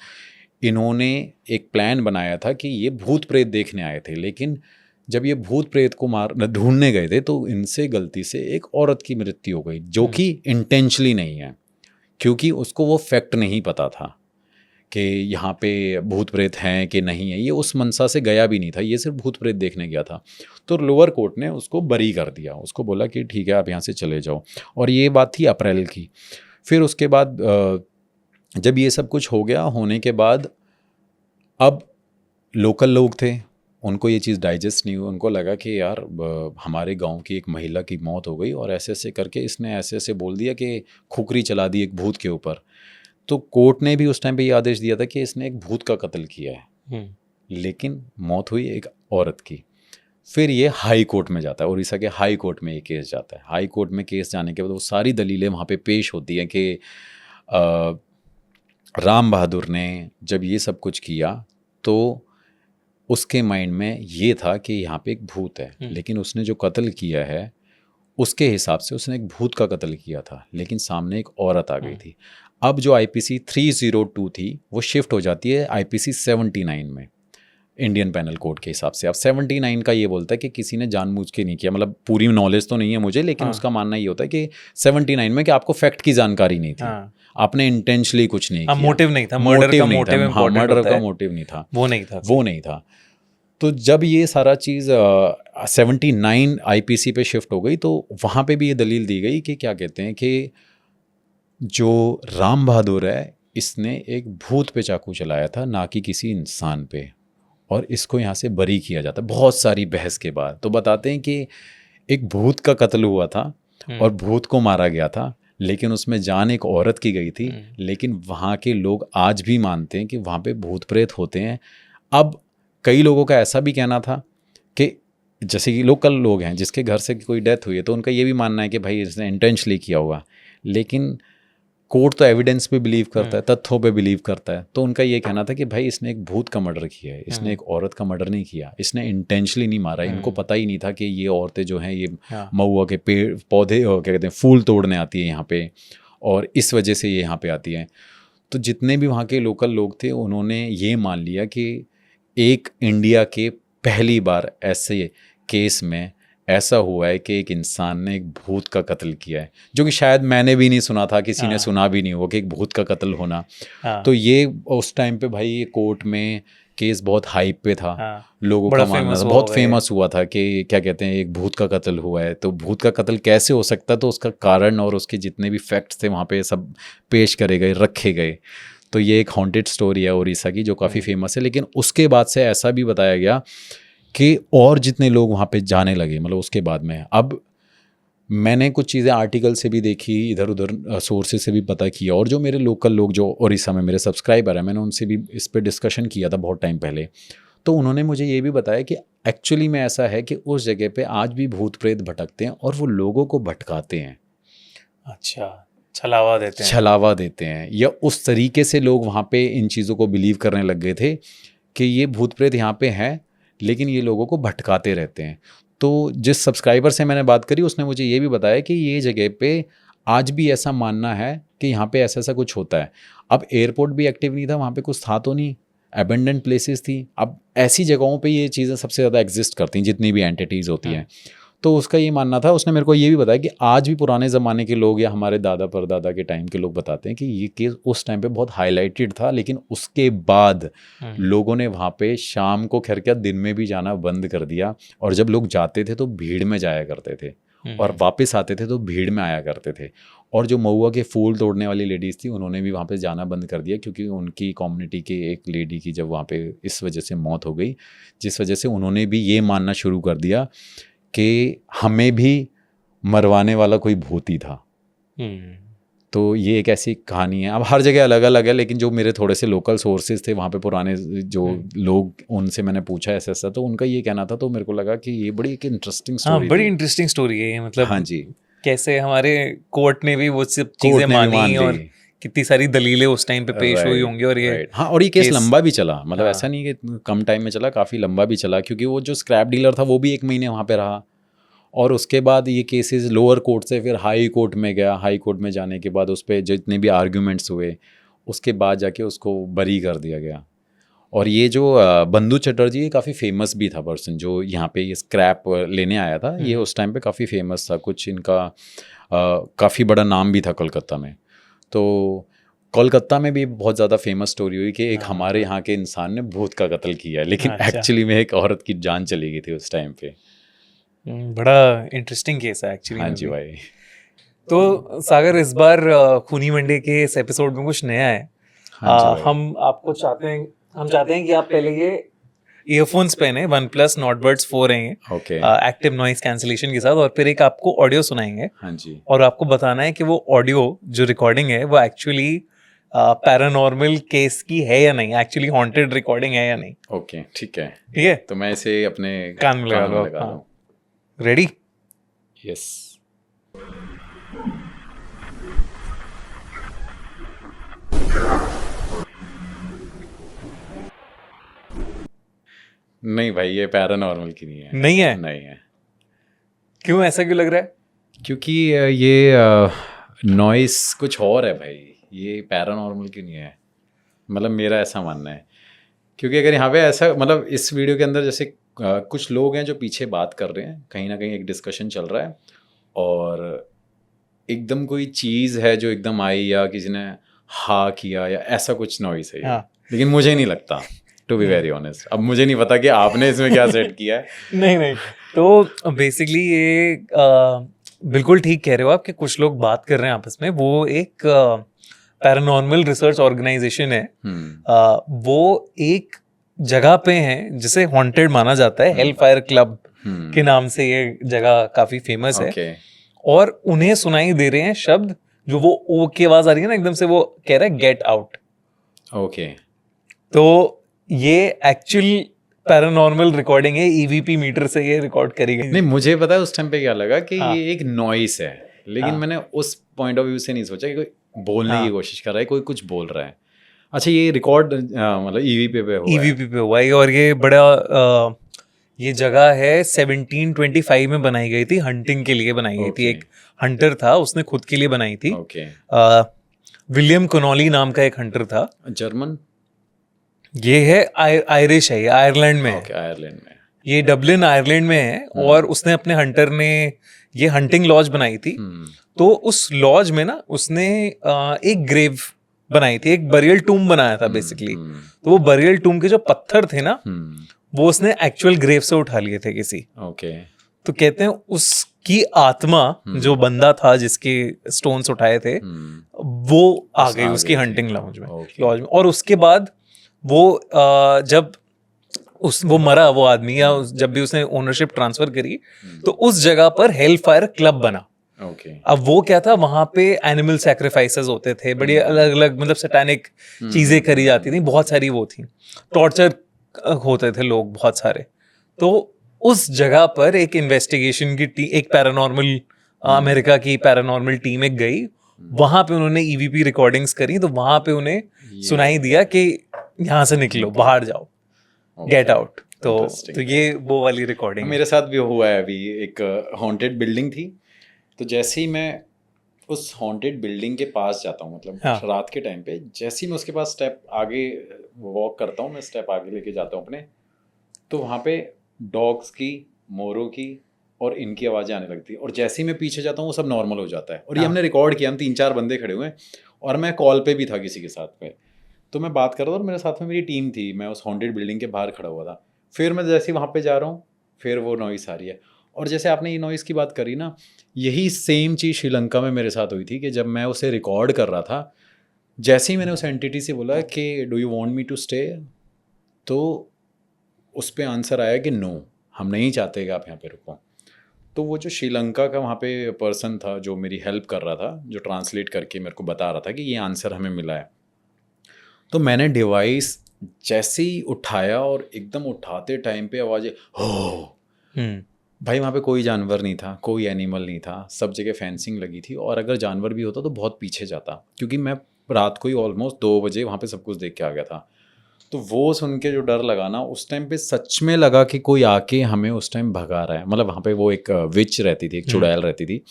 इन्होंने एक प्लान बनाया था कि ये भूत प्रेत देखने आए थे। लेकिन जब ये भूत प्रेत को ढूंढने गए थे तो इनसे गलती से एक औरत की मृत्यु हो गई, जो कि इंटेंशनली नहीं है, क्योंकि उसको वो फैक्ट नहीं पता था कि यहाँ पे भूत प्रेत हैं कि नहीं है। ये उस मनसा से गया भी नहीं था, ये सिर्फ भूत प्रेत देखने गया था। तो लोअर कोर्ट ने उसको बरी कर दिया, उसको बोला कि ठीक है आप यहाँ से चले जाओ। और ये बात थी अप्रैल की। फिर उसके बाद जब ये सब कुछ हो गया, होने के बाद अब लोकल लोग थे, उनको ये चीज़ डाइजेस्ट नहीं हुई। उनको लगा कि यार हमारे गांव की एक महिला की मौत हो गई और ऐसे ऐसे करके इसने ऐसे ऐसे बोल दिया कि खुकरी चला दी एक भूत के ऊपर। तो कोर्ट ने भी उस टाइम पे ये आदेश दिया था कि इसने एक भूत का कत्ल किया है, लेकिन मौत हुई एक औरत की। फिर ये हाई कोर्ट में जाता है, उड़ीसा के हाई कोर्ट में ये केस जाता है। हाई कोर्ट में केस जाने के बाद वो सारी दलीलें वहाँ पे पेश होती हैं कि राम बहादुर ने जब ये सब कुछ किया तो उसके माइंड में ये था कि यहाँ पे एक भूत है, लेकिन उसने जो कत्ल किया है उसके हिसाब से उसने एक भूत का कत्ल किया था, लेकिन सामने एक औरत आ गई थी। अब जो IPC 302 थी वो शिफ्ट हो जाती है IPC 79 में, इंडियन पैनल कोड के हिसाब से। अब 79 का ये बोलता है कि किसी ने जानबूझ के नहीं किया, मतलब पूरी नॉलेज तो नहीं है मुझे, लेकिन उसका मानना ये होता है कि 79 में कि आपको फैक्ट की जानकारी नहीं थी, आपने इंटेंशनली कुछ नहीं किया, मोटिव नहीं था, मर्डर का मोटिव नहीं था, वो नहीं था। तो जब ये सारा चीज़ 79 IPC पे शिफ्ट हो गई तो वहाँ पे भी ये दलील दी गई कि क्या कहते हैं कि जो राम बहादुर है इसने एक भूत पे चाकू चलाया था, ना कि किसी इंसान पे, और इसको यहाँ से बरी किया जाता है। बहुत सारी बहस के बाद तो बताते हैं कि एक भूत का कत्ल हुआ था और भूत को मारा गया था, लेकिन उसमें जान एक औरत की गई थी। लेकिन वहाँ के लोग आज भी मानते हैं कि वहाँ पे भूत प्रेत होते हैं। अब कई लोगों का ऐसा भी कहना था कि जैसे कि लोकल लोग हैं जिसके घर से कोई डेथ हुई है तो उनका ये भी मानना है कि भाई इसने इंटेंशनली किया होगा, लेकिन कोर्ट तो एविडेंस पे बिलीव करता है, तथ्यों पे बिलीव करता है। तो उनका ये कहना था कि भाई इसने एक भूत का मर्डर किया है, इसने एक औरत का मर्डर नहीं किया, इसने इंटेंशनली नहीं मारा, इनको पता ही नहीं था कि ये औरतें जो हैं ये महुआ के पेड़ पौधे क्या कहते हैं फूल तोड़ने आती है यहाँ पे, और इस वजह से ये यहाँ पे आती हैं। तो जितने भी वहाँ के लोकल लोग थे उन्होंने ये मान लिया कि एक इंडिया के पहली बार ऐसे केस में ऐसा हुआ है कि एक इंसान ने एक भूत का कत्ल किया है, जो कि शायद मैंने भी नहीं सुना था, किसी ने सुना भी नहीं होगा कि एक भूत का कत्ल होना। तो ये उस टाइम पे भाई ये कोर्ट में केस बहुत हाइप पे था, लोगों का मानना था, बहुत फेमस हुआ था कि क्या कहते हैं एक भूत का कत्ल हुआ है। तो भूत का कत्ल कैसे हो सकता, तो उसका कारण और उसके जितने भी फैक्ट्स थे वहाँ पे सब पेश करे गए, रखे गए। तो ये एक हॉन्टेड स्टोरी है उड़ीसा की जो काफ़ी फेमस है। लेकिन उसके बाद से ऐसा भी बताया गया कि और जितने लोग वहाँ पे जाने लगे, मतलब उसके बाद में, अब मैंने कुछ चीज़ें आर्टिकल से भी देखी, इधर उधर सोर्सेज से भी पता किया, और जो मेरे लोकल लोग जो उड़ीसा में मेरे सब्सक्राइबर हैं, मैंने उनसे भी इस पर डिस्कशन किया था बहुत टाइम पहले। तो उन्होंने मुझे ये भी बताया कि एक्चुअली में ऐसा है कि उस जगह पे आज भी भूत प्रेत भटकते हैं और वो लोगों को भटकाते हैं। अच्छा, छलावा देते हैं, छलावा देते हैं, या उस तरीके से लोग वहाँ पे इन चीज़ों को बिलीव करने लग गए थे कि ये भूत प्रेत यहाँ पे हैं, लेकिन ये लोगों को भटकाते रहते हैं। तो जिस सब्सक्राइबर से मैंने बात करी उसने मुझे ये भी बताया कि ये जगह पे आज भी ऐसा मानना है कि यहाँ पे ऐसा ऐसा कुछ होता है। अब एयरपोर्ट भी एक्टिव नहीं था वहाँ पे, कुछ था तो नहीं, अबेंडेंट प्लेसेस थी। अब ऐसी जगहों पे ये चीज़ें सबसे ज़्यादा एग्जिस्ट करती हैं जितनी भी एंटिटीज़ होती हैं। तो उसका ये मानना था, उसने मेरे को ये भी बताया कि आज भी पुराने ज़माने के लोग या हमारे दादा परदादा के टाइम के लोग बताते हैं कि ये केस उस टाइम पे बहुत हाईलाइटेड था, लेकिन उसके बाद लोगों ने वहाँ पे शाम को, खैर क्या दिन में भी जाना बंद कर दिया, और जब लोग जाते थे तो भीड़ में जाया करते थे और वापस आते थे तो भीड़ में आया करते थे। और जो महुआ के फूल तोड़ने वाली लेडीज़ थी उन्होंने भी वहाँ पे जाना बंद कर दिया, क्योंकि उनकी कम्युनिटी के एक लेडी की जब वहाँ पे इस वजह से मौत हो गई, जिस वजह से उन्होंने भी ये मानना शुरू कर दिया कि हमें भी मरवाने वाला कोई भूत ही था। तो ये एक ऐसी कहानी है। अब हर जगह अलग अलग है, लेकिन जो मेरे थोड़े से लोकल सोर्सेज थे वहाँ पे पुराने जो लोग, उनसे मैंने पूछा ऐसा ऐसा, तो उनका ये कहना था, तो मेरे को लगा कि ये बड़ी एक इंटरेस्टिंग स्टोरी, बड़ी इंटरेस्टिंग स्टोरी है ये। मतलब हाँ जी, कैसे हमारे कोर्ट ने भी वो सब चीजें मानी और कितनी सारी दलीलें उस टाइम पे पेश हुई होंगी। और ये हाँ, और ये केस लंबा भी चला, मतलब ऐसा नहीं कि कम टाइम में चला, काफ़ी लंबा भी चला, क्योंकि वो जो स्क्रैप डीलर था वो भी 1 महीने वहाँ पे रहा, और उसके बाद ये केसेस लोअर कोर्ट से फिर हाई कोर्ट में गया। हाई कोर्ट में जाने के बाद उस पर जितने भी आर्ग्यूमेंट्स हुए उसके बाद जाके उसको बरी कर दिया गया। और ये जो बंधु चटर्जी, ये काफ़ी फेमस भी था पर्सन जो यहाँ पे ये स्क्रैप लेने आया था। ये उस टाइम पे काफ़ी फेमस था, कुछ इनका काफ़ी बड़ा नाम भी था कोलकाता में। तो कोलकाता में भी बहुत ज़्यादा फेमस स्टोरी हुई कि एक हमारे यहाँ के इंसान ने भूत का कत्ल किया है, लेकिन एक्चुअली में एक औरत की जान चली गई थी उस टाइम पे। बड़ा इंटरेस्टिंग केस है एक्चुअली। हाँ जी भाई। तो सागर, इस बार खूनी मंडे के इस एपिसोड में कुछ नया है। हम चाहते हैं कि आप पहले ये ईयरफोन्स पहने, OnePlus Nordbuds 4 हैं ये, ओके, एक्टिव नॉइस कैंसिलेशन के साथ, और फिर एक आपको ऑडियो सुनाएंगे। हाँ जी, और आपको बताना है कि वो ऑडियो जो रिकॉर्डिंग है वो एक्चुअली पैरानॉर्मल केस की है या नहीं, एक्चुअली हॉन्टेड रिकॉर्डिंग है या नहीं। ओके, ठीक है, ठीक है, तो मैं इसे अपने कान में लगा लो। रेडी? यस। नहीं भाई, ये पैरानॉर्मल की नहीं है। नहीं है? नहीं है। क्यों, ऐसा क्यों लग रहा है? क्योंकि ये नॉइस कुछ और है भाई, ये पैरानॉर्मल की नहीं है, मतलब मेरा ऐसा मानना है। क्योंकि अगर यहाँ पे ऐसा, मतलब इस वीडियो के अंदर जैसे कुछ लोग हैं जो पीछे बात कर रहे हैं, कहीं ना कहीं एक डिस्कशन चल रहा है, और एकदम कोई चीज़ है जो एकदम आई, या किसी ने हा किया, या ऐसा कुछ नॉइस है। लेकिन मुझे नहीं लगता, टू बी वेरी ऑनेस्ट। अब मुझे नहीं पता कि आपने इसमें क्या सेट किया है। नहीं, तो बेसिकली ये बिल्कुल ठीक कह रहे हो आप कि कुछ लोग बात कर रहे हैं आपस में। वो एक पैरानॉर्मल रिसर्च ऑर्गेनाइजेशन है, वो एक जगह पे है जिसे हॉन्टेड माना जाता है, हेल फायर क्लब के नाम से ये जगह काफी फेमस है। और उन्हें सुनाई दे रहे हैं शब्द, जो वो ओ की आवाज आ रही है ना एकदम से, वो कह रहा है गेट आउट। ओके, तो ये एक्चुअल पैरानॉर्मल रिकॉर्डिंग है, ईवीपी मीटर से ये रिकॉर्ड करी गई। नहीं, मुझे पता है उस टाइम पे क्या लगा कि ये एक नॉइस है, लेकिन मैंने उस पॉइंट ऑफ व्यू से नहीं सोचा कि कोई बोलने हाँ। की कोशिश कर रहा है, कोई कुछ बोल रहा है। अच्छा, ये रिकॉर्ड मतलब ईवीपी पे हुआ है? ईवीपी पे हुआ है, और ये बड़ा ये जगह है 1725 में बनाई गई थी, हंटिंग के लिए बनाई गई थी। Okay. एक हंटर था, उसने खुद के लिए बनाई थी। ओके। विलियम कॉनॉली नाम का एक हंटर था। जर्मन? ये है आयरिश है, ये आयरलैंड में है। ओके, आयरलैंड में। ये डबलिन आयरलैंड में है, और उसने अपने हंटर ने ये हंटिंग लॉज बनाई थी। तो उस लॉज में ना उसने एक ग्रेव बनाई थी, एक बरियल टूम बनाया था बेसिकली। तो वो बरियल टूम के जो पत्थर थे ना, वो उसने एक्चुअल ग्रेव से उठा लिए थे किसी। ओके। तो कहते हैं उसकी आत्मा, जो बंदा था जिसके स्टोन्स उठाए थे, वो आ गई उसकी हंटिंग लॉज में। और उसके बाद वो जब वो मरा वो आदमी, या जब भी उसने ओनरशिप ट्रांसफर करी, तो उस जगह पर हेल फायर क्लब बना। ओके। अब वो क्या था, वहां पे एनिमल सैक्रिफाइसेस होते थे, बड़ी अलग अलग मतलब सैटानिक चीजें करी जाती थी, बहुत सारी वो थी, टॉर्चर होते थे लोग बहुत सारे। तो उस जगह पर एक इन्वेस्टिगेशन की टीम, एक पैरानॉर्मल अमेरिका की पैरानॉर्मल टीम एक गई, वहां पे उन्होंने ईवीपी रिकॉर्डिंग्स करी। तो वहां पे उन्हें सुनाई दिया कि यहाँ से निकलो, बाहर जाओ, गेट आउट। तो ये वो वाली रिकॉर्डिंग मेरे साथ भी हुआ है। अभी एक हॉन्टेड बिल्डिंग थी, तो जैसे ही मैं उस हॉन्टेड बिल्डिंग के पास जाता हूँ, मतलब हाँ। रात के टाइम पे, जैसे ही मैं उसके पास स्टेप आगे वॉक करता हूँ, मैं स्टेप आगे लेके जाता हूँ अपने, तो वहाँ पे डॉग्स की, मोरों की और इनकी आवाज़ें आने लगती है। और जैसे ही मैं पीछे जाता हूँ वो सब नॉर्मल हो जाता है। और ये हमने रिकॉर्ड किया, हम 3-4 बंदे खड़े हुए हैं, और मैं कॉल पे भी था किसी के साथ पे। तो मैं बात कर रहा था और मेरे साथ में मेरी टीम थी, मैं उस हॉन्टेड बिल्डिंग के बाहर खड़ा हुआ था। फिर मैं जैसे ही वहाँ पे जा रहा हूँ, फिर वो नॉइस आ रही है। और जैसे आपने ये नॉइस की बात करी ना, यही सेम चीज़ श्रीलंका में मेरे साथ हुई थी कि जब मैं उसे रिकॉर्ड कर रहा था, जैसे ही मैंने उस एंटिटी से बोला कि do you want me to stay, तो उस पर आंसर आया कि नो, हम नहीं चाहते कि आप यहाँ पे रुको। तो वो जो श्रीलंका का वहाँ पे पर्सन था जो मेरी हेल्प कर रहा था, जो ट्रांसलेट करके मेरे को बता रहा था कि ये आंसर हमें मिला है, तो मैंने डिवाइस जैसे ही उठाया और एकदम उठाते टाइम पे आवाज़ें हो, भाई वहाँ पे कोई जानवर नहीं था, कोई एनिमल नहीं था, सब जगह फेंसिंग लगी थी। और अगर जानवर भी होता तो बहुत पीछे जाता, क्योंकि मैं रात को ही ऑलमोस्ट 2 बजे वहाँ पे सब कुछ देख के आ गया था। तो वो सुन के जो डर लगा ना, उस टाइम पे सच में लगा कि कोई आके हमें उस टाइम भगा रहा है। मतलब वहाँ पे वो एक विच रहती थी, एक चुड़ैल रहती थी,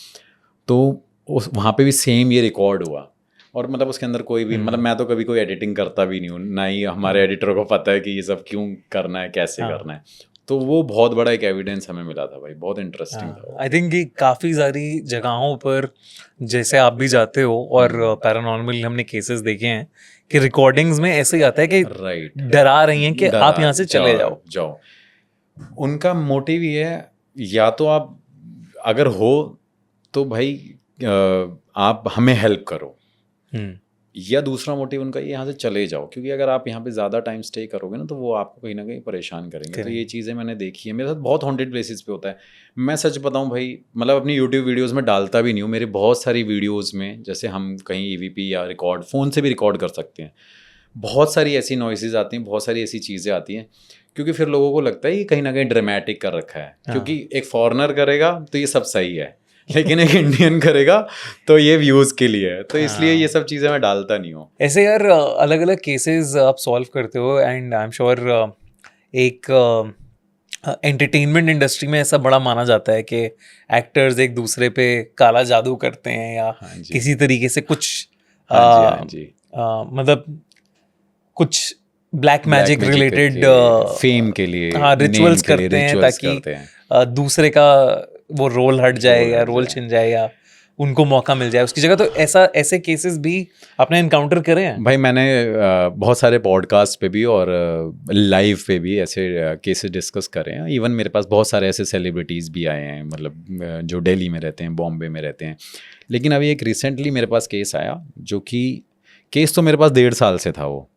तो वहाँ पे भी सेम ये रिकॉर्ड हुआ। और मतलब उसके अंदर कोई भी, मतलब मैं तो कभी कोई एडिटिंग करता भी नहीं हूँ, ना ही हमारे एडिटर को पता है कि ये सब क्यों करना है, कैसे करना है। तो वो बहुत बड़ा एक एविडेंस हमें मिला था भाई, बहुत इंटरेस्टिंग था। आई थिंक कि काफ़ी सारी जगहों पर जैसे आप भी जाते हो, और पैरानॉर्मल हमने केसेस देखे हैं कि रिकॉर्डिंग्स में ऐसे ही आता है कि राइट, डरा रही हैं कि आप यहाँ से चले जाओ। उनका मोटिव ये है, या तो आप अगर हो तो भाई आप हमें हेल्प करो, या दूसरा मोटिव उनका ये यहाँ से चले जाओ, क्योंकि अगर आप यहाँ पे ज़्यादा टाइम स्टे करोगे ना तो वो आपको कहीं ना कहीं परेशान करेंगे। तो ये चीज़ें मैंने देखी है, मेरे साथ बहुत हॉन्टेड प्लेसेस पे होता है। मैं सच बताऊँ भाई, मतलब अपनी यूट्यूब वीडियोज़ में डालता भी नहीं हूँ, मेरे बहुत सारी वीडियोज़ में, जैसे हम कहीं EVP या रिकॉर्ड फ़ोन से भी रिकॉर्ड कर सकते हैं, बहुत सारी ऐसी नॉइसेज आती हैं, बहुत सारी ऐसी चीज़ें आती हैं, क्योंकि फिर लोगों को लगता है कि कहीं ना कहीं ड्रामेटिक कर रखा है, क्योंकि एक फॉरेनर करेगा तो ये सब सही है, लेकिन एक इंडियन करेगा तो ये व्यूज़ के लिए है, तो इसलिए ये सब चीज़ें मैं डालता नहीं हूँ। ऐसे यार अलग अलग केसेस आप सॉल्व करते हो, एंड आई एम श्योर एक एंटरटेनमेंट इंडस्ट्री में ऐसा बड़ा माना जाता है कि एक्टर्स एक दूसरे पे काला जादू करते हैं, या किसी तरीके से कुछ मतलब कुछ ब्लैक मैजिक रिलेटेड फेम के लिए, रिचुअल्स करते हैं, ताकि दूसरे का वो रोल हट जाए या रोल छिन जाए या उनको मौका मिल जाए उसकी जगह। तो ऐसे केसेस भी आपने इनकाउंटर करे हैं? भाई मैंने बहुत सारे पॉडकास्ट पे भी और लाइव पे भी ऐसे केसेस डिस्कस करे हैं। इवन मेरे पास बहुत सारे ऐसे सेलिब्रिटीज़ भी आए हैं, मतलब जो दिल्ली में रहते हैं, बॉम्बे में रहते हैं। लेकिन अभी एक रिसेंटली मेरे पास केस आया, जो कि केस तो मेरे पास 1.5 साल से था वो,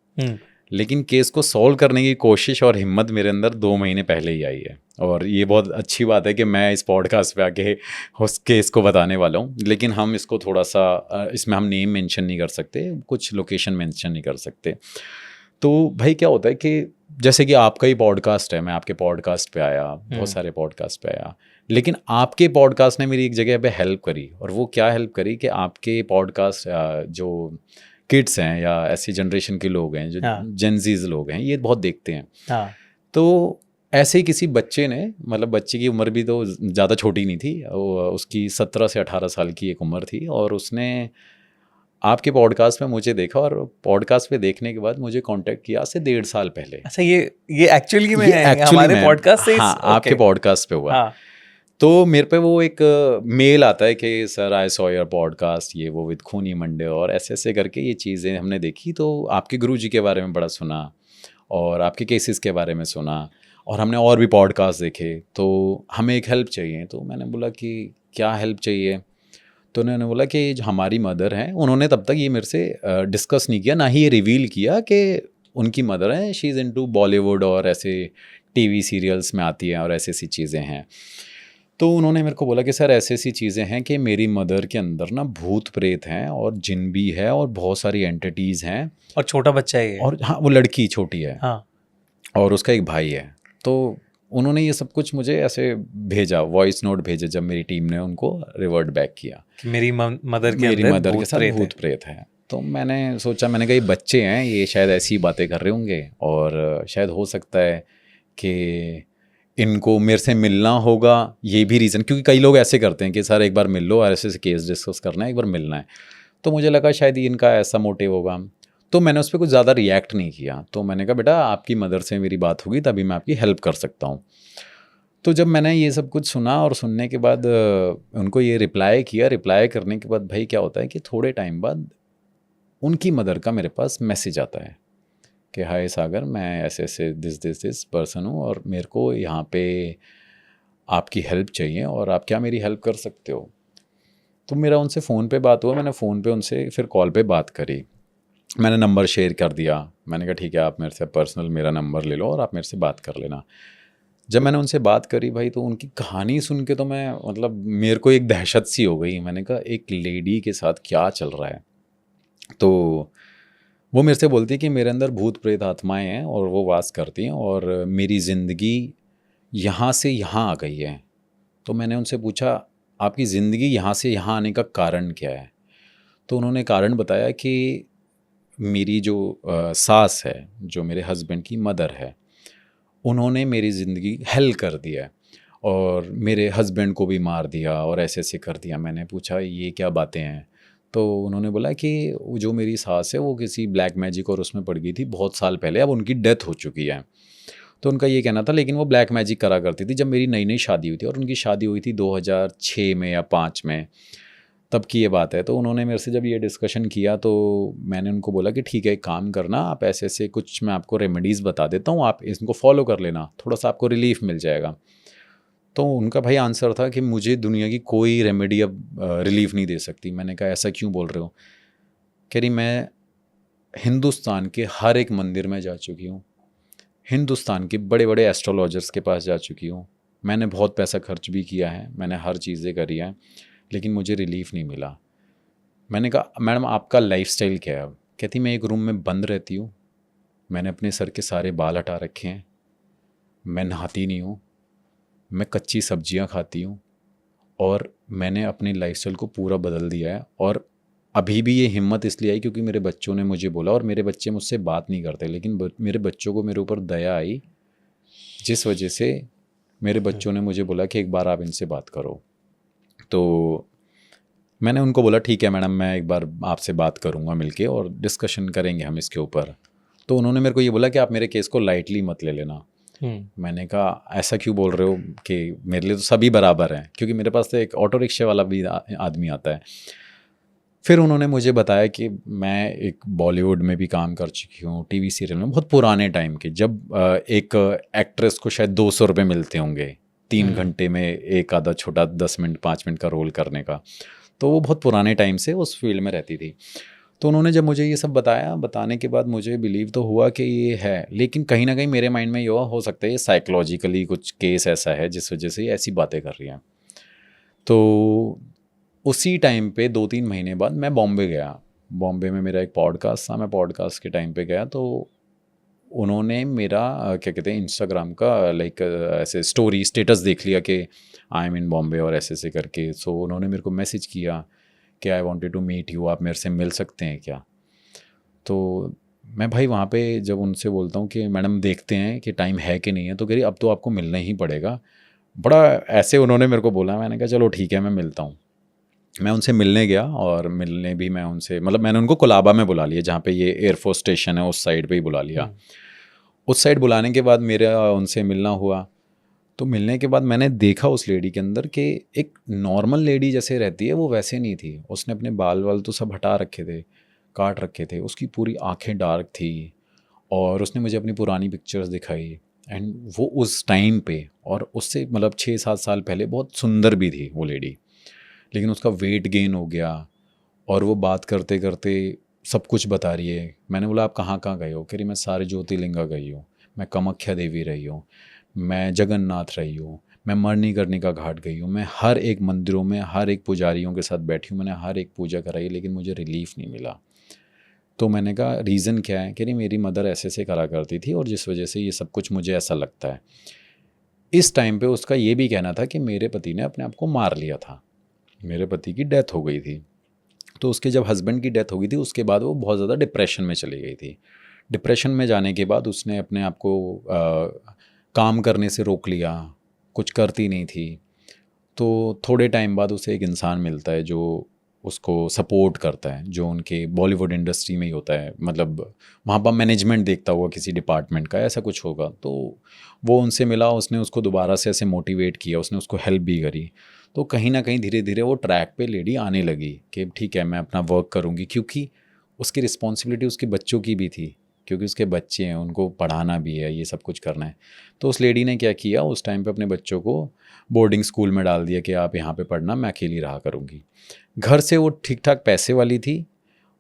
लेकिन केस को सॉल्व करने की कोशिश और हिम्मत मेरे अंदर 2 महीने पहले ही आई है। और ये बहुत अच्छी बात है कि मैं इस पॉडकास्ट पे आके उस केस को बताने वाला हूँ। लेकिन हम इसको थोड़ा सा, इसमें हम नेम मेंशन नहीं कर सकते, कुछ लोकेशन मेंशन नहीं कर सकते। तो भाई क्या होता है कि जैसे कि आपका ही पॉडकास्ट है, मैं आपके पॉडकास्ट पे आया, बहुत सारे पॉडकास्ट पे आया, लेकिन आपके पॉडकास्ट ने मेरी एक जगह पे हेल्प करी, और वो क्या हेल्प करी कि आपके पॉडकास्ट जो किड्स हैं या ऐसी जनरेशन के लोग हैं जो हाँ। जेनजीज लोग हैं, ये बहुत देखते हैं। हाँ तो ऐसे ही किसी बच्चे ने, मतलब बच्चे की उम्र भी तो ज़्यादा छोटी नहीं थी, उसकी 17 से 18 साल की एक उम्र थी, और उसने आपके पॉडकास्ट में मुझे देखा, और पॉडकास्ट पे देखने के बाद मुझे कांटेक्ट किया आज से 1.5 साल पहले। अच्छा, ये एक्चुअली में ये है एक्चुअली हमारे में, पॉडकास्ट से हाँ, आपके पॉडकास्ट पे हुआ। हाँ तो मेरे पे वो एक मेल आता है कि sir I saw your podcast, ये वो विद खूनी मंडे, और ऐसे ऐसे करके ये चीज़ें हमने देखी, तो आपके गुरुजी के बारे में बड़ा सुना और आपके केसेस के बारे में सुना, और हमने और भी पॉडकास्ट देखे, तो हमें एक हेल्प चाहिए। तो मैंने बोला कि क्या हेल्प चाहिए? तो उन्होंने बोला कि जो हमारी मदर हैं, उन्होंने तब तक ये मेरे से डिस्कस नहीं किया, ना ही ये रिवील किया कि उनकी मदर हैं, शी इज़ इनटू बॉलीवुड और ऐसे टीवी सीरियल्स में आती हैं और ऐसी ऐसी चीज़ें हैं। तो उन्होंने मेरे को बोला कि सर ऐसी ऐसी चीज़ें हैं कि मेरी मदर के अंदर ना भूत प्रेत हैं और जिन भी है और बहुत सारी एंटिटीज़ हैं, और छोटा बच्चा ही है। और हाँ, वो लड़की छोटी है हाँ और उसका एक भाई है। तो उन्होंने ये सब कुछ मुझे ऐसे भेजा, वॉइस नोट भेजे, जब मेरी टीम ने उनको रिवर्ट बैक किया कि मेरी मदर के मेरी अंदर मदर के भूत साथ प्रेत है। भूत प्रेत है। तो मैंने सोचा, मैंने कहा ये बच्चे हैं, ये शायद ऐसी बातें कर रहे होंगे, और शायद हो सकता है कि इनको मेरे से मिलना होगा, ये भी रीज़न, क्योंकि कई लोग ऐसे करते हैं कि सर एक बार मिल लो, ऐसे ऐसे केस डिस्कस करना है, एक बार मिलना है। तो मुझे लगा शायद ये इनका ऐसा मोटिव होगा, तो मैंने उस पर कुछ ज़्यादा रिएक्ट नहीं किया। तो मैंने कहा बेटा आपकी मदर से मेरी बात होगी तभी मैं आपकी हेल्प कर सकता हूँ। तो जब मैंने ये सब कुछ सुना और सुनने के बाद उनको ये रिप्लाई किया, रिप्लाई करने के बाद भाई क्या होता है कि थोड़े टाइम बाद उनकी मदर का मेरे पास मैसेज आता है कि हाय सागर, मैं ऐसे ऐसे दिस पर्सन हूँ, और मेरे को यहाँ पे आपकी हेल्प चाहिए, और आप क्या मेरी हेल्प कर सकते हो? तो मेरा उनसे फ़ोन पे बात हुआ, मैंने फ़ोन पे उनसे फिर कॉल पे बात करी, मैंने नंबर शेयर कर दिया, मैंने कहा ठीक है आप मेरे से पर्सनल मेरा नंबर ले लो और आप मेरे से बात कर लेना। जब मैंने उनसे बात करी भाई, तो उनकी कहानी सुन के तो मैं, मतलब मेरे को एक दहशत सी हो गई। मैंने कहा एक लेडी के साथ क्या चल रहा है? तो वो मेरे से बोलती है कि मेरे अंदर भूत प्रेत आत्माएं हैं और वो वास करती हैं, और मेरी ज़िंदगी यहाँ से यहाँ आ गई है। तो मैंने उनसे पूछा आपकी ज़िंदगी यहाँ से यहाँ आने का कारण क्या है? तो उन्होंने कारण बताया कि मेरी जो सास है, जो मेरे हस्बैंड की मदर है, उन्होंने मेरी ज़िंदगी हेल कर दिया है, और मेरे हस्बैंड को भी मार दिया और ऐसे ऐसे कर दिया। मैंने पूछा ये क्या बातें हैं? तो उन्होंने बोला कि वो जो मेरी सास है वो किसी ब्लैक मैजिक और उसमें पड़ गई थी बहुत साल पहले, अब उनकी डेथ हो चुकी है। तो उनका ये कहना था, लेकिन वो ब्लैक मैजिक करा करती थी। जब मेरी नई नई शादी हुई थी, और उनकी शादी हुई थी 2006 में या 5 में, तब की ये बात है। तो उन्होंने मेरे से जब ये डिस्कशन किया, तो मैंने उनको बोला कि ठीक है एक काम करना, आप ऐसे ऐसे कुछ मैं आपको रेमेडीज़ बता देता हूँ, आप इनको फॉलो कर लेना, थोड़ा सा आपको रिलीफ मिल जाएगा। तो उनका भाई आंसर था कि मुझे दुनिया की कोई रेमेडी अब रिलीफ नहीं दे सकती। मैंने कहा ऐसा क्यों बोल रहे हो? कह रही मैं हिंदुस्तान के हर एक मंदिर में जा चुकी हूँ, हिंदुस्तान के बड़े बड़े एस्ट्रोलॉजर्स के पास जा चुकी हूँ, मैंने बहुत पैसा खर्च भी किया है, मैंने हर चीज़ें करी हैं, लेकिन मुझे रिलीफ नहीं मिला। मैंने कहा मैडम आपका लाइफस्टाइल क्या है? अब कहती मैं एक रूम में बंद रहती हूँ, मैंने अपने सर के सारे बाल हटा रखे हैं, मैं नहाती नहीं हूँ, मैं कच्ची सब्जियाँ खाती हूँ, और मैंने अपनी लाइफस्टाइल को पूरा बदल दिया है। और अभी भी ये हिम्मत इसलिए आई क्योंकि मेरे बच्चों ने मुझे बोला, और मेरे बच्चे मुझसे बात नहीं करते, लेकिन मेरे बच्चों को मेरे ऊपर दया आई, जिस वजह से मेरे बच्चों ने मुझे बोला कि एक बार आप इनसे बात करो। तो मैंने उनको बोला ठीक है मैडम, मैं एक बार आपसे बात करूँगा मिलके और डिस्कशन करेंगे हम इसके ऊपर। तो उन्होंने मेरे को ये बोला कि आप मेरे केस को लाइटली मत ले लेना। मैंने कहा ऐसा क्यों बोल रहे हो कि मेरे लिए तो सभी बराबर हैं, क्योंकि मेरे पास तो एक ऑटो रिक्शे वाला भी आदमी आता है। फिर उन्होंने मुझे बताया कि मैं एक बॉलीवुड में भी काम कर चुकी हूँ, टीवी सीरियल में, बहुत पुराने टाइम के, जब एक एक्ट्रेस को शायद 200 रुपये मिलते होंगे 3 घंटे में एक आधा छोटा 10 मिनट 5 मिनट का रोल करने का। तो वो बहुत पुराने टाइम से उस फील्ड में रहती थी। तो उन्होंने जब मुझे ये सब बताया, बताने के बाद मुझे बिलीव तो हुआ कि ये है, लेकिन कहीं ना कहीं मेरे माइंड में ये हो सकता है ये साइकोलॉजिकली कुछ केस ऐसा है जिस वजह से ये ऐसी बातें कर रही हैं। तो उसी टाइम पे 2-3 महीने बाद मैं बॉम्बे गया। बॉम्बे में मेरा एक पॉडकास्ट था, मैं पॉडकास्ट के टाइम पे गया, तो उन्होंने मेरा क्या कहते हैं इंस्टाग्राम का लाइक ऐसे स्टोरी स्टेटस देख लिया कि आई एम इन बॉम्बे और ऐसे करके। सो उन्होंने मेरे को मैसेज किया कि I wanted to meet you, आप मेरे से मिल सकते हैं क्या। तो मैं भाई वहाँ पे जब उनसे बोलता हूँ कि मैडम देखते हैं कि टाइम है कि नहीं है, तो कह रही अब तो आपको मिलना ही पड़ेगा। बड़ा ऐसे उन्होंने मेरे को बोला, मैंने कहा चलो ठीक है मैं मिलता हूँ। मैं उनसे मिलने गया और मिलने भी मैं उनसे मतलब मैंने उनको कोलाबा में बुला लिया, जहाँ पे ये एयरफोर्स स्टेशन है उस साइड पे ही बुला लिया। उस साइड बुलाने के बाद मेरा उनसे मिलना हुआ। तो मिलने के बाद मैंने देखा उस लेडी के अंदर कि एक नॉर्मल लेडी जैसे रहती है वो वैसे नहीं थी। उसने अपने बाल वाल तो सब हटा रखे थे, काट रखे थे, उसकी पूरी आंखें डार्क थी और उसने मुझे अपनी पुरानी पिक्चर्स दिखाई। एंड वो उस टाइम पे और उससे मतलब 6-7 साल पहले बहुत सुंदर भी थी वो लेडी, लेकिन उसका वेट गेन हो गया और वो बात करते करते सब कुछ बता रही है। मैंने बोला आप कहाँ कहाँ गए हो? कह रही मैं सारे ज्योतिर्लिंगा गई हूँ, मैं कामाख्या देवी रही हूँ, मैं जगन्नाथ रही हूँ, मैं मणिकर्णिका घाट गई हूँ, मैं हर एक मंदिरों में हर एक पुजारियों के साथ बैठी हूँ, मैंने हर एक पूजा कराई, लेकिन मुझे रिलीफ नहीं मिला। तो मैंने कहा रीज़न क्या है? कह रही मेरी मदर ऐसे करा करती थी और जिस वजह से ये सब कुछ मुझे ऐसा लगता है। इस टाइम पे उसका ये भी कहना था कि मेरे पति ने अपने आप को मार लिया था, मेरे पति की डेथ हो गई थी। तो उसके जब हस्बैंड की डेथ हो गई थी उसके बाद वो बहुत ज़्यादा डिप्रेशन में चली गई थी। डिप्रेशन में जाने के बाद उसने अपने आप को काम करने से रोक लिया, कुछ करती नहीं थी। तो थोड़े टाइम बाद उसे एक इंसान मिलता है जो उसको सपोर्ट करता है, जो उनके बॉलीवुड इंडस्ट्री में ही होता है, मतलब वहाँ पर मैनेजमेंट देखता हुआ किसी डिपार्टमेंट का ऐसा कुछ होगा। तो वो उनसे मिला, उसने उसको दोबारा से ऐसे मोटिवेट किया, उसने उसको हेल्प भी करी। तो कहीं ना कहीं धीरे धीरे वो ट्रैक पे लेडी आने लगी कि ठीक है मैं अपना वर्क करूँगी, क्योंकि उसकी रिस्पॉन्सिबिलिटी उसके बच्चों की भी थी, क्योंकि उसके बच्चे हैं, उनको पढ़ाना भी है, ये सब कुछ करना है। तो उस लेडी ने क्या किया, उस टाइम पे अपने बच्चों को बोर्डिंग स्कूल में डाल दिया कि आप यहाँ पे पढ़ना, मैं अकेली रहा करूँगी। घर से वो ठीक ठाक पैसे वाली थी,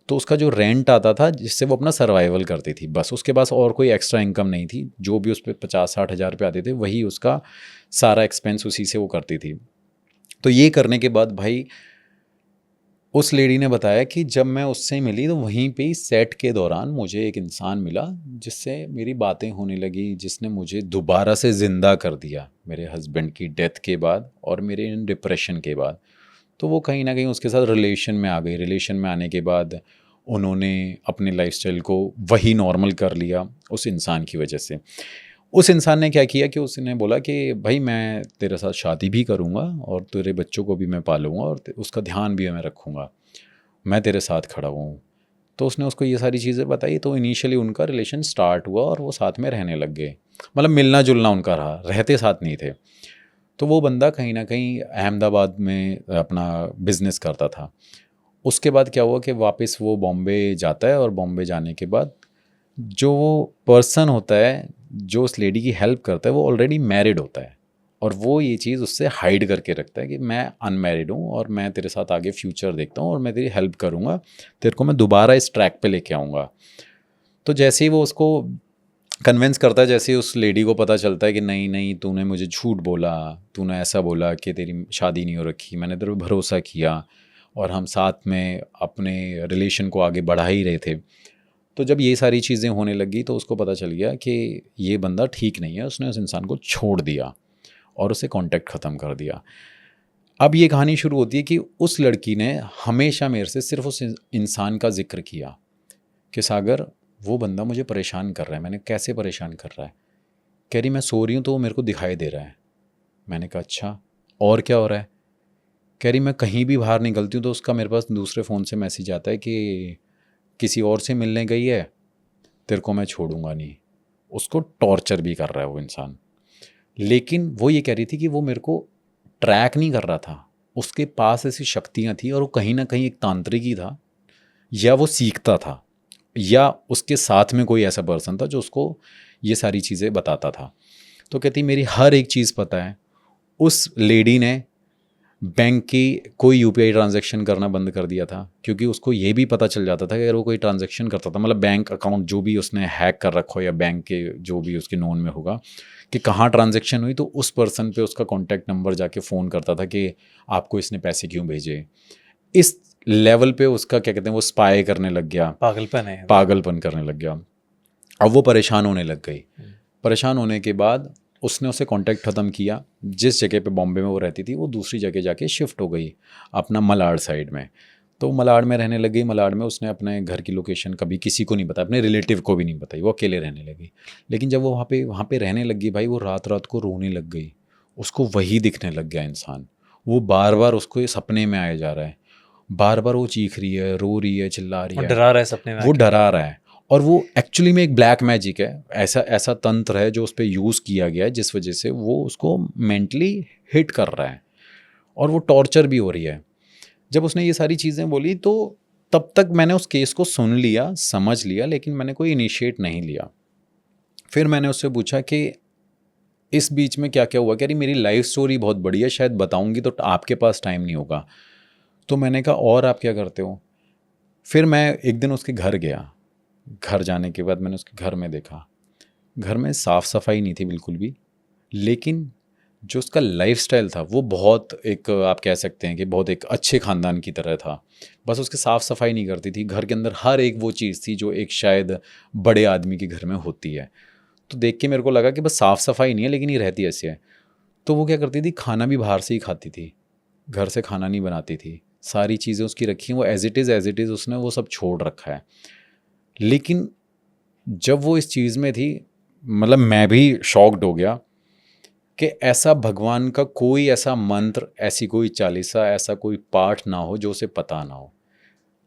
तो उसका जो रेंट आता था जिससे वो अपना सर्वाइवल करती थी, बस उसके पास और कोई एक्स्ट्रा इनकम नहीं थी। जो भी उस पर 50-60 हज़ार रुपये आते थे वही उसका सारा एक्सपेंस उसी से वो करती थी। तो ये करने के बाद भाई उस लेडी ने बताया कि जब मैं उससे मिली तो वहीं पे ही सेट के दौरान मुझे एक इंसान मिला जिससे मेरी बातें होने लगी, जिसने मुझे दोबारा से ज़िंदा कर दिया मेरे हस्बैंड की डेथ के बाद और मेरे इन डिप्रेशन के बाद। तो वो कहीं ना कहीं उसके साथ रिलेशन में आ गई। रिलेशन में आने के बाद उन्होंने अपने लाइफस्टाइल को वही नॉर्मल कर लिया उस इंसान की वजह से। उस इंसान ने क्या किया कि उसने बोला कि भाई मैं तेरे साथ शादी भी करूँगा और तेरे बच्चों को भी मैं पालूँगा और उसका ध्यान भी मैं रखूँगा, मैं तेरे साथ खड़ा हूँ। तो उसने उसको ये सारी चीज़ें बताई। तो इनिशियली उनका रिलेशन स्टार्ट हुआ और वो साथ में रहने लग गए, मतलब मिलना जुलना उनका रहा, रहते साथ नहीं थे। तो वो बंदा कहीं ना कहीं अहमदाबाद में अपना बिज़नेस करता था। उसके बाद क्या हुआ कि वापस वो बॉम्बे जाता है और बॉम्बे जाने के बाद जो पर्सन होता है जो उस लेडी की हेल्प करता है वो ऑलरेडी मैरिड होता है और वो ये चीज़ उससे हाइड करके रखता है कि मैं अनमैरिड हूँ और मैं तेरे साथ आगे फ्यूचर देखता हूँ और मैं तेरी हेल्प करूँगा, तेरे को मैं दोबारा इस ट्रैक पे लेके आऊँगा। तो जैसे ही वो उसको कन्विंस करता है, जैसे ही उस लेडी को पता चलता है कि नहीं नहीं तूने मुझे झूठ बोला, तूने ऐसा बोला कि तेरी शादी नहीं हो रखी, मैंने तेरे पर भरोसा किया और हम साथ में अपने रिलेशन को आगे बढ़ा ही रहे थे। तो जब ये सारी चीज़ें होने लगी तो उसको पता चल गया कि ये बंदा ठीक नहीं है। उसने उस इंसान को छोड़ दिया और उसे कांटेक्ट ख़त्म कर दिया। अब ये कहानी शुरू होती है कि उस लड़की ने हमेशा मेरे से सिर्फ उस इंसान का जिक्र किया कि सागर वो बंदा मुझे परेशान कर रहा है। मैंने कैसे परेशान कर रहा है? कह रही मैं सो रही हूँ तो वो मेरे को दिखाई दे रहा है। मैंने कहा अच्छा और क्या हो रहा है? कह रही मैं कहीं भी बाहर निकलती हूँ तो उसका मेरे पास दूसरे फ़ोन से मैसेज आता है कि किसी और से मिलने गई है, तेरे को मैं छोड़ूंगा नहीं। उसको टॉर्चर भी कर रहा है वो इंसान। लेकिन वो ये कह रही थी कि वो मेरे को ट्रैक नहीं कर रहा था, उसके पास ऐसी शक्तियाँ थी और वो कहीं ना कहीं एक तांत्रिक ही था या वो सीखता था या उसके साथ में कोई ऐसा पर्सन था जो उसको ये सारी चीज़ें बताता था। तो कहती मेरी हर एक चीज़ पता है। उस लेडी ने बैंक की कोई यूपीआई ट्रांजैक्शन करना बंद कर दिया था क्योंकि उसको ये भी पता चल जाता था कि अगर वो कोई ट्रांजैक्शन करता था, मतलब बैंक अकाउंट जो भी उसने हैक कर रखा हो या बैंक के जो भी उसके नोन में होगा कि कहाँ ट्रांजैक्शन हुई, तो उस पर्सन पे उसका कॉन्टैक्ट नंबर जाके फ़ोन करता था कि आपको इसने पैसे क्यों भेजे। इस लेवल पे उसका क्या कहते हैं वो स्पाई करने लग गया, पागलपन है, पागलपन करने लग गया। अब वो परेशान होने लग गई। परेशान होने के बाद उसने उससे कांटेक्ट ख़त्म किया। जिस जगह पे बॉम्बे में वो रहती थी वो दूसरी जगह जाके शिफ्ट हो गई अपना मलाड साइड में। तो मलाड में रहने लग गई। मलाड में उसने अपने घर की लोकेशन कभी किसी को नहीं बताया, अपने रिलेटिव को भी नहीं बताई, वो अकेले रहने लगी। लेकिन जब वो वहाँ पे रहने लग गई भाई, वो रात रात को रोने लग गई। उसको वही दिखने लग गया इंसान। वो बार बार उसको ये सपने में आया जा रहा है, बार बार वो चीख रही है, रो रही है, चिल्ला रही है, डरा रहा है सपने में, वो डरा रहा है। और वो एक्चुअली में एक ब्लैक मैजिक है, ऐसा ऐसा तंत्र है जो उस पर यूज़ किया गया है, जिस वजह से वो उसको मेंटली हिट कर रहा है और वो टॉर्चर भी हो रही है। जब उसने ये सारी चीज़ें बोली तो तब तक मैंने उस केस को सुन लिया, समझ लिया, लेकिन मैंने कोई इनिशिएट नहीं लिया। फिर मैंने उससे पूछा कि इस बीच में क्या क्या हुआ। कह रही मेरी लाइफ स्टोरी बहुत बड़ी है, शायद बताऊंगी तो आपके पास टाइम नहीं होगा। तो मैंने कहा और आप क्या करते हो। फिर मैं एक दिन उसके घर गया। घर जाने के बाद मैंने उसके घर में देखा, घर में साफ़ सफाई नहीं थी बिल्कुल भी, लेकिन जो उसका लाइफस्टाइल था वो बहुत एक, आप कह सकते हैं कि बहुत एक अच्छे ख़ानदान की तरह था। बस उसके साफ़ सफाई नहीं करती थी, घर के अंदर हर एक वो चीज़ थी जो एक शायद बड़े आदमी के घर में होती है। तो देख के मेरे को लगा कि बस साफ़ सफाई नहीं है लेकिन ये रहती ऐसे है। तो वो क्या करती थी, खाना भी बाहर से ही खाती थी, घर से खाना नहीं बनाती थी। सारी चीज़ें उसकी रखी हैं, वो एज इट इज़ उसने वो सब छोड़ रखा है। लेकिन जब वो इस चीज़ में थी, मतलब मैं भी शॉक्ड हो गया कि ऐसा भगवान का कोई ऐसा मंत्र, ऐसी कोई चालीसा, ऐसा कोई पाठ ना हो जो उसे पता ना हो।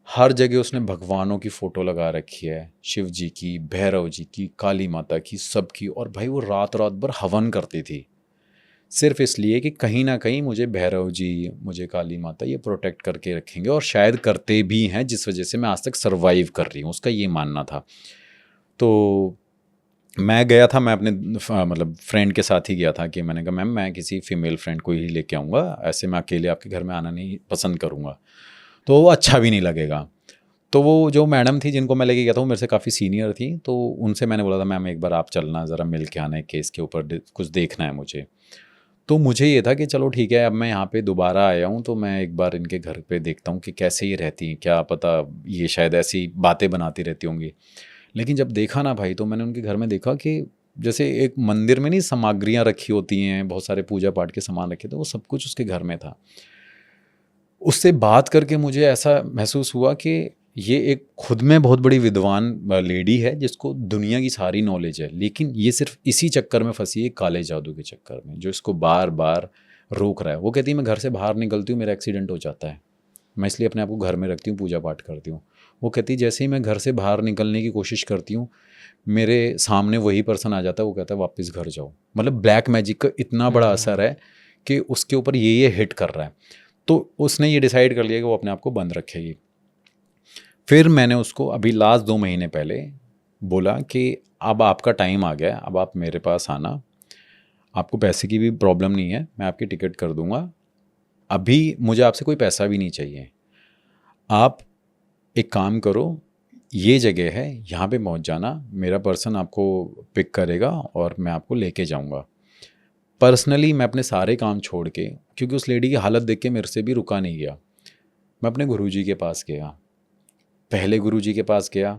हर जगह उसने भगवानों की फ़ोटो लगा रखी है, शिव जी की, भैरव जी की, काली माता की, सबकी। और भाई वो रात रात भर हवन करती थी, सिर्फ इसलिए कि कहीं ना कहीं मुझे भैरव जी, मुझे काली माता ये प्रोटेक्ट करके रखेंगे, और शायद करते भी हैं, जिस वजह से मैं आज तक सर्वाइव कर रही हूँ, उसका ये मानना था। तो मैं गया था, मैं अपने मतलब फ्रेंड के साथ ही गया था कि मैंने कहा मैम मैं किसी फ़ीमेल फ्रेंड को ही लेके आऊँगा, ऐसे मैं अकेले आपके घर में आना नहीं पसंद करूँगा, तो वो अच्छा भी नहीं लगेगा। तो वो जो मैडम थी जिनको मैं लेके गया था वो मेरे से काफ़ी सीनियर थी, तो उनसे मैंने बोला था मैम एक बार आप चलना, ज़रा मिल के आना है, केस के ऊपर कुछ देखना है मुझे। तो मुझे ये था कि चलो ठीक है, अब मैं यहाँ पे दोबारा आया हूँ तो मैं एक बार इनके घर पे देखता हूँ कि कैसे ये रहती हैं, क्या पता ये शायद ऐसी बातें बनाती रहती होंगी। लेकिन जब देखा ना भाई, तो मैंने उनके घर में देखा कि जैसे एक मंदिर में नहीं सामग्रियाँ रखी होती हैं, बहुत सारे पूजा पाठ के सामान रखे थे, वो सब कुछ उसके घर में था। उससे बात करके मुझे ऐसा महसूस हुआ कि ये एक खुद में बहुत बड़ी विद्वान लेडी है जिसको दुनिया की सारी नॉलेज है, लेकिन ये सिर्फ इसी चक्कर में फंसी है, काले जादू के चक्कर में, जो इसको बार बार रोक रहा है। वो कहती है मैं घर से बाहर निकलती हूँ मेरा एक्सीडेंट हो जाता है, मैं इसलिए अपने आप को घर में रखती हूँ, पूजा पाठ करती हूँ। वो कहती है जैसे ही मैं घर से बाहर निकलने की कोशिश करती हूँ मेरे सामने वही पर्सन आ जाता है, वो कहता है वापस घर जाओ। मतलब ब्लैक मैजिक का इतना बड़ा असर है कि उसके ऊपर ये हिट कर रहा है। तो उसने ये डिसाइड कर लिया कि वो अपने आप को बंद रखेगी। फिर मैंने उसको अभी लास्ट 2 महीने पहले बोला कि अब आपका टाइम आ गया है, अब आप मेरे पास आना, आपको पैसे की भी प्रॉब्लम नहीं है, मैं आपकी टिकट कर दूंगा, अभी मुझे आपसे कोई पैसा भी नहीं चाहिए। आप एक काम करो, ये जगह है, यहाँ पे पहुँच जाना, मेरा पर्सन आपको पिक करेगा और मैं आपको लेके जाऊँगा। पर्सनली मैं अपने सारे काम छोड़ के, क्योंकि उस लेडी की हालत देख के मेरे से भी रुका नहीं गया, मैं अपने गुरुजी के पास गया। पहले गुरुजी के पास गया,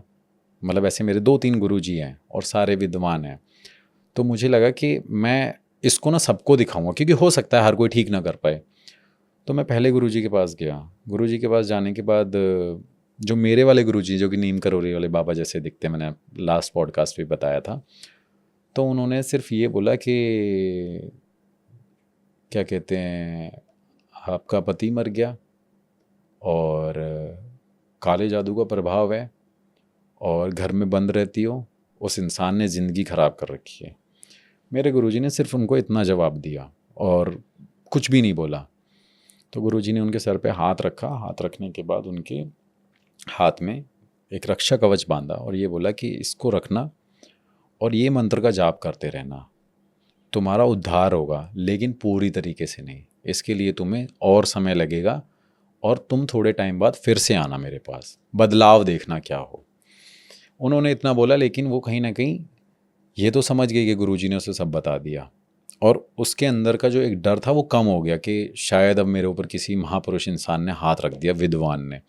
मतलब ऐसे मेरे 2-3 गुरुजी हैं और सारे विद्वान हैं, तो मुझे लगा कि मैं इसको ना सबको दिखाऊंगा, क्योंकि हो सकता है हर कोई ठीक ना कर पाए। तो मैं पहले गुरुजी के पास गया। गुरुजी के पास जाने के बाद जो मेरे वाले गुरुजी, जो कि नीम करोली वाले बाबा जैसे दिखते, मैंने लास्ट पॉडकास्ट भी बताया था, तो उन्होंने सिर्फ ये बोला कि क्या कहते हैं, आपका पति मर गया और काले जादू का प्रभाव है और घर में बंद रहती हो, उस इंसान ने ज़िंदगी ख़राब कर रखी है। मेरे गुरुजी ने सिर्फ उनको इतना जवाब दिया और कुछ भी नहीं बोला। तो गुरुजी ने उनके सर पे हाथ रखा, हाथ रखने के बाद उनके हाथ में एक रक्षा कवच बांधा और ये बोला कि इसको रखना और ये मंत्र का जाप करते रहना, तुम्हारा उद्धार होगा, लेकिन पूरी तरीके से नहीं, इसके लिए तुम्हें और समय लगेगा और तुम थोड़े टाइम बाद फिर से आना मेरे पास, बदलाव देखना क्या हो। उन्होंने इतना बोला, लेकिन वो कहीं ना कहीं ये तो समझ गई कि गुरुजी ने उसे सब बता दिया, और उसके अंदर का जो एक डर था वो कम हो गया कि शायद अब मेरे ऊपर किसी महापुरुष इंसान ने हाथ रख दिया, विद्वान ने।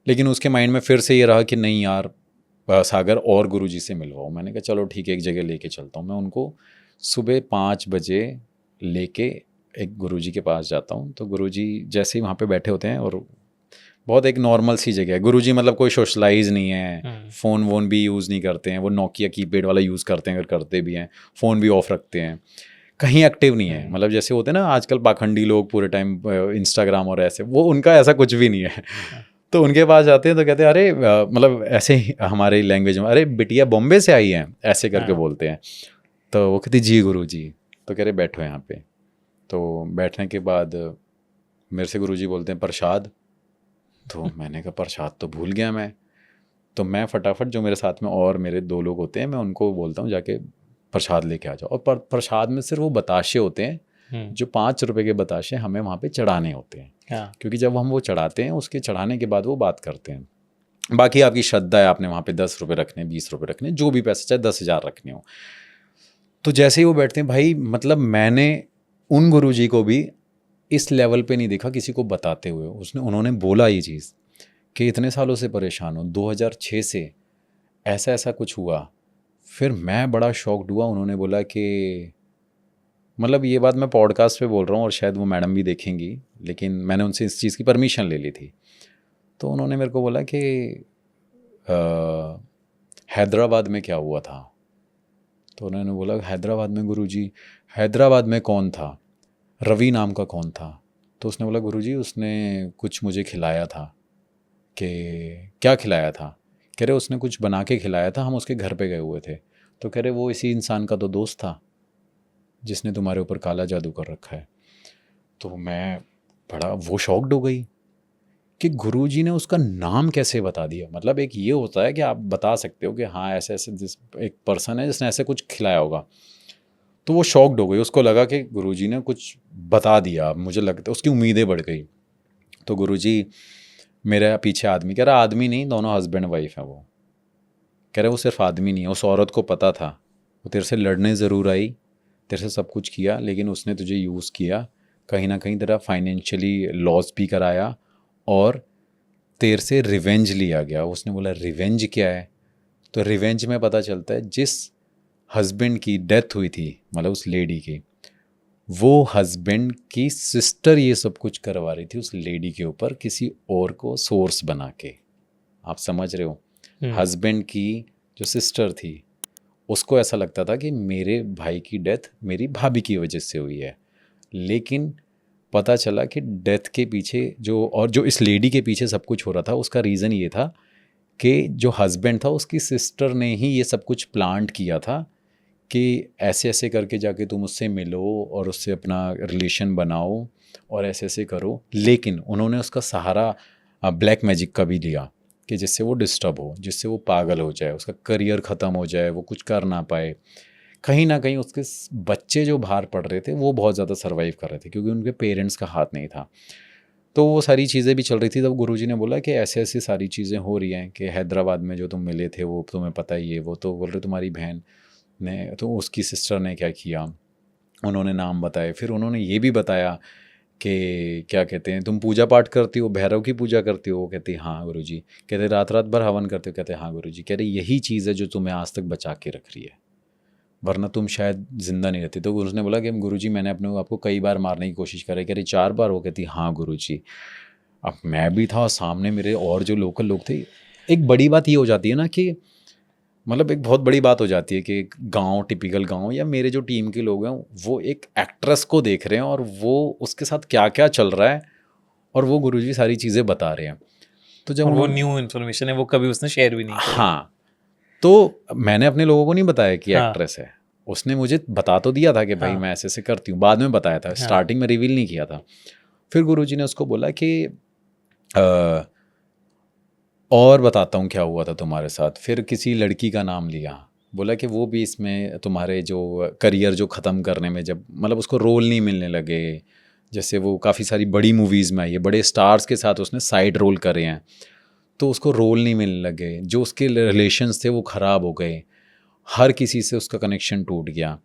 लेकिन उसके माइंड में फिर से ये रहा कि नहीं यार, सागर और गुरुजी से मिलवाओ। मैंने कहा चलो ठीक है, एक जगह लेके चलता हूँ। मैं उनको सुबह 5 बजे लेके एक गुरुजी के पास जाता हूँ। तो गुरुजी जैसे ही वहाँ पे बैठे होते हैं, और बहुत एक नॉर्मल सी जगह है। गुरुजी मतलब कोई सोशलाइज नहीं है, फ़ोन वोन भी यूज़ नहीं करते हैं, वो नोकिया कीपैड वाला यूज़ करते हैं, अगर करते भी हैं फ़ोन भी ऑफ रखते हैं, कहीं एक्टिव नहीं है। मतलब जैसे होते हैं ना आजकल पाखंडी लोग पूरे टाइम इंस्टाग्राम और ऐसे, वो उनका ऐसा कुछ भी नहीं है। तो उनके पास जाते हैं तो कहते हैं अरे मतलब ऐसे ही हमारे लैंग्वेज में, अरे बिटिया बॉम्बे से आई हैं, ऐसे करके बोलते हैं। तो वो कहती जी गुरुजी। तो कह रहे बैठो यहाँ पे। तो बैठने के बाद मेरे से गुरुजी बोलते हैं प्रसाद। तो मैंने कहा प्रसाद तो भूल गया मैं। तो मैं फटाफट, जो मेरे साथ में और मेरे 2 लोग होते हैं, मैं उनको बोलता हूँ जाके प्रसाद लेके आ जाओ। और प्रसाद में सिर्फ वो बताशे होते हैं, जो 5 रुपए के बताशे हमें वहाँ पे चढ़ाने होते हैं। क्योंकि जब हम वो चढ़ाते हैं, उसके चढ़ाने के बाद वो बात करते हैं। बाकी आपकी श्रद्धा है, आपने वहाँ पे 10 रुपये रखने, 20 रुपये रखने, जो भी पैसे, चाहे 10,000 रखने हो। तो जैसे ही वो बैठते हैं भाई, मतलब मैंने उन गुरुजी को भी इस लेवल पे नहीं देखा किसी को बताते हुए। उन्होंने बोला ये चीज़ कि इतने सालों से परेशान हो, 2006 से ऐसा ऐसा कुछ हुआ। फिर मैं बड़ा शॉक्ड हुआ। उन्होंने बोला कि मतलब ये बात मैं पॉडकास्ट पे बोल रहा हूँ और शायद वो मैडम भी देखेंगी, लेकिन मैंने उनसे इस चीज़ की परमिशन ले ली थी। तो उन्होंने मेरे को बोला कि हैदराबाद में क्या हुआ था। तो उन्होंने बोला हैदराबाद में गुरुजी, हैदराबाद में कौन था, रवि नाम का कौन था। तो उसने बोला गुरुजी उसने कुछ मुझे खिलाया था। कि क्या खिलाया था? कह रहे उसने कुछ बना के खिलाया था, हम उसके घर पे गए हुए थे। तो कह रहे वो इसी इंसान का तो दोस्त था जिसने तुम्हारे ऊपर काला जादू कर रखा है। तो मैं बड़ा वो शॉक्ड हो गई कि गुरुजी ने उसका नाम कैसे बता दिया। मतलब एक ये होता है कि आप बता सकते हो कि हाँ ऐसे ऐसे एक पर्सन है जिसने ऐसे कुछ खिलाया होगा। तो वो शॉक्ड हो गई, उसको लगा कि गुरुजी ने कुछ बता दिया। मुझे लगता उसकी उम्मीदें बढ़ गई। तो गुरुजी मेरे पीछे आदमी, कह रहा आदमी नहीं, दोनों हस्बैंड वाइफ हैं। वो कह रहे वो सिर्फ आदमी नहीं है, उस औरत को पता था वो तेरे से लड़ने ज़रूर आई, तेरे से सब कुछ किया, लेकिन उसने तुझे यूज़ किया, कहीं ना कहीं तेरा फाइनेंशियली लॉस भी कराया और तेरे से रिवेंज लिया गया। उसने बोला रिवेंज क्या है? तो रिवेंज में पता चलता है जिस हस्बैंड की डेथ हुई थी, मतलब उस लेडी की, वो हस्बैंड की सिस्टर ये सब कुछ करवा रही थी उस लेडी के ऊपर, किसी और को सोर्स बना के। आप समझ रहे हो? हस्बैंड की जो सिस्टर थी उसको ऐसा लगता था कि मेरे भाई की डेथ मेरी भाभी की वजह से हुई है, लेकिन पता चला कि डेथ के पीछे जो इस लेडी के पीछे सब कुछ हो रहा था, उसका रीज़न ये था कि जो हस्बैंड था उसकी सिस्टर ने ही ये सब कुछ प्लांट किया था कि ऐसे ऐसे करके जाके तुम उससे मिलो और उससे अपना रिलेशन बनाओ और ऐसे ऐसे करो। लेकिन उन्होंने उसका सहारा ब्लैक मैजिक का भी लिया कि जिससे वो डिस्टर्ब हो, जिससे वो पागल हो जाए, उसका करियर ख़त्म हो जाए, वो कुछ कर ना पाए। कहीं ना कहीं उसके बच्चे जो बाहर पढ़ रहे थे वो बहुत ज़्यादा सर्वाइव कर रहे थे क्योंकि उनके पेरेंट्स का हाथ नहीं था। तो वो सारी चीज़ें भी चल रही थी। तब गुरुजी ने बोला कि ऐसे ऐसी सारी चीज़ें हो रही हैं कि हैदराबाद में जो तुम मिले थे वो तुम्हें पता ही है। वो तो बोल रहे तुम्हारी बहन ने, तो उसकी सिस्टर ने क्या किया, उन्होंने नाम बताए। फिर उन्होंने ये भी बताया कि क्या कहते हैं तुम पूजा पाठ करती हो, भैरव की पूजा करती हो? वो कहती हाँ गुरुजी। कहते रात रात भर हवन करते हो? कहते हाँ गुरुजी। कह रहे यही चीज़ है जो तुम्हें आज तक बचा के रख रही है, वरना तुम शायद जिंदा नहीं रहती। तो उसने बोला कि गुरुजी मैंने अपने आपको कई बार मारने की कोशिश करी। कह रही 4 बार? वो कहती हाँ गुरुजी। अब मैं भी था और सामने मेरे और जो लोकल लोग थे। एक बड़ी बात ये हो जाती है ना कि मतलब एक बहुत बड़ी बात हो जाती है कि गांव, टिपिकल गांव, या मेरे जो टीम के लोग हैं वो एक एक्ट्रेस को देख रहे हैं और वो उसके साथ क्या क्या चल रहा है और वो गुरुजी सारी चीज़ें बता रहे हैं। तो जब वो न्यू इन्फॉर्मेशन है, वो कभी उसने शेयर भी नहीं किया। हाँ, तो मैंने अपने लोगों को नहीं बताया कि एक्ट्रेस है। उसने मुझे बता तो दिया था कि भाई मैं ऐसे ऐसे करती हूँ, बाद में बताया था, स्टार्टिंग में रिवील नहीं किया था। फिर गुरुजी ने उसको बोला कि और बताता हूँ क्या हुआ था तुम्हारे साथ। फिर किसी लड़की का नाम लिया, बोला कि वो भी इसमें तुम्हारे जो करियर जो ख़त्म करने में, जब मतलब उसको रोल नहीं मिलने लगे, जैसे वो काफ़ी सारी बड़ी मूवीज़ में आई है, बड़े स्टार्स के साथ उसने साइड रोल करे हैं, तो उसको रोल नहीं मिलने लगे, जो उसके रिलेशंस थे वो ख़राब हो गए, हर किसी से उसका कनेक्शन टूट गया।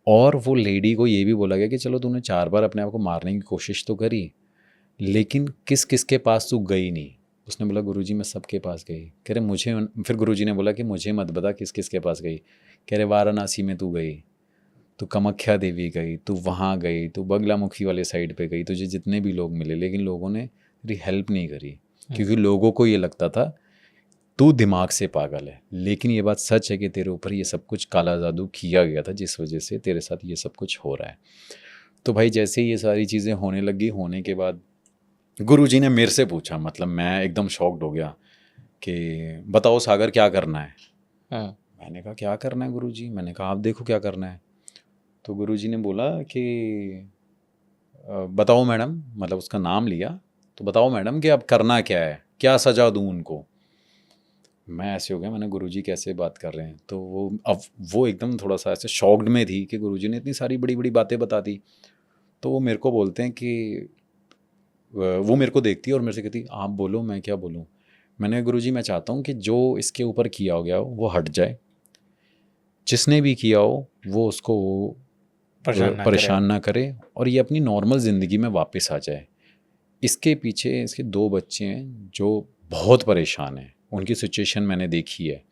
और वो लेडी को ये भी बोला गया कि चलो तूने 4 बार अपने आप को मारने की कोशिश तो करी, लेकिन किस किस के पास तू गई नहीं, उसने बोला गुरुजी मैं सबके पास गई। कह रहे मुझे, फिर गुरुजी ने बोला कि मुझे मत बता किस किस के पास गई। कह रहे वाराणसी में तू गई, तू कामाख्या देवी गई, तू वहाँ गई, तू बगलामुखी वाले साइड पे गई, तुझे जितने भी लोग मिले, लेकिन लोगों ने तेरी हेल्प नहीं करी, क्योंकि लोगों को ये लगता था तू दिमाग से पागल है। लेकिन ये बात सच है कि तेरे ऊपर ये सब कुछ काला जादू किया गया था, जिस वजह से तेरे साथ ये सब कुछ हो रहा है। तो भाई जैसे ये सारी चीज़ें होने लगी, होने के बाद गुरुजी ने मेरे से पूछा, मतलब मैं एकदम शॉक्ड हो गया कि बताओ सागर क्या करना है। मैंने कहा क्या करना है गुरुजी? मैंने कहा आप देखो क्या करना है। तो गुरुजी ने बोला कि बताओ मैडम, मतलब उसका नाम लिया, तो बताओ मैडम कि अब करना क्या है, क्या सज़ा दूँ उनको। मैं ऐसे हो गया, मैंने गुरुजी कैसे बात कर रहे हैं। तो वो एकदम थोड़ा सा ऐसे शॉक्ड में थी कि गुरुजी ने इतनी सारी बड़ी बड़ी बातें बता दी। तो वो मेरे को बोलते हैं कि वो मेरे को देखती है और मेरे से कहती आप बोलो, मैं क्या बोलूँ। मैंने गुरुजी मैं चाहता हूँ कि जो इसके ऊपर किया हो गया हो वो हट जाए, जिसने भी किया हो वो उसको परेशान ना करे और ये अपनी नॉर्मल ज़िंदगी में वापस आ जाए। इसके पीछे इसके 2 बच्चे हैं जो बहुत परेशान हैं, उनकी सिचुएशन मैंने देखी है।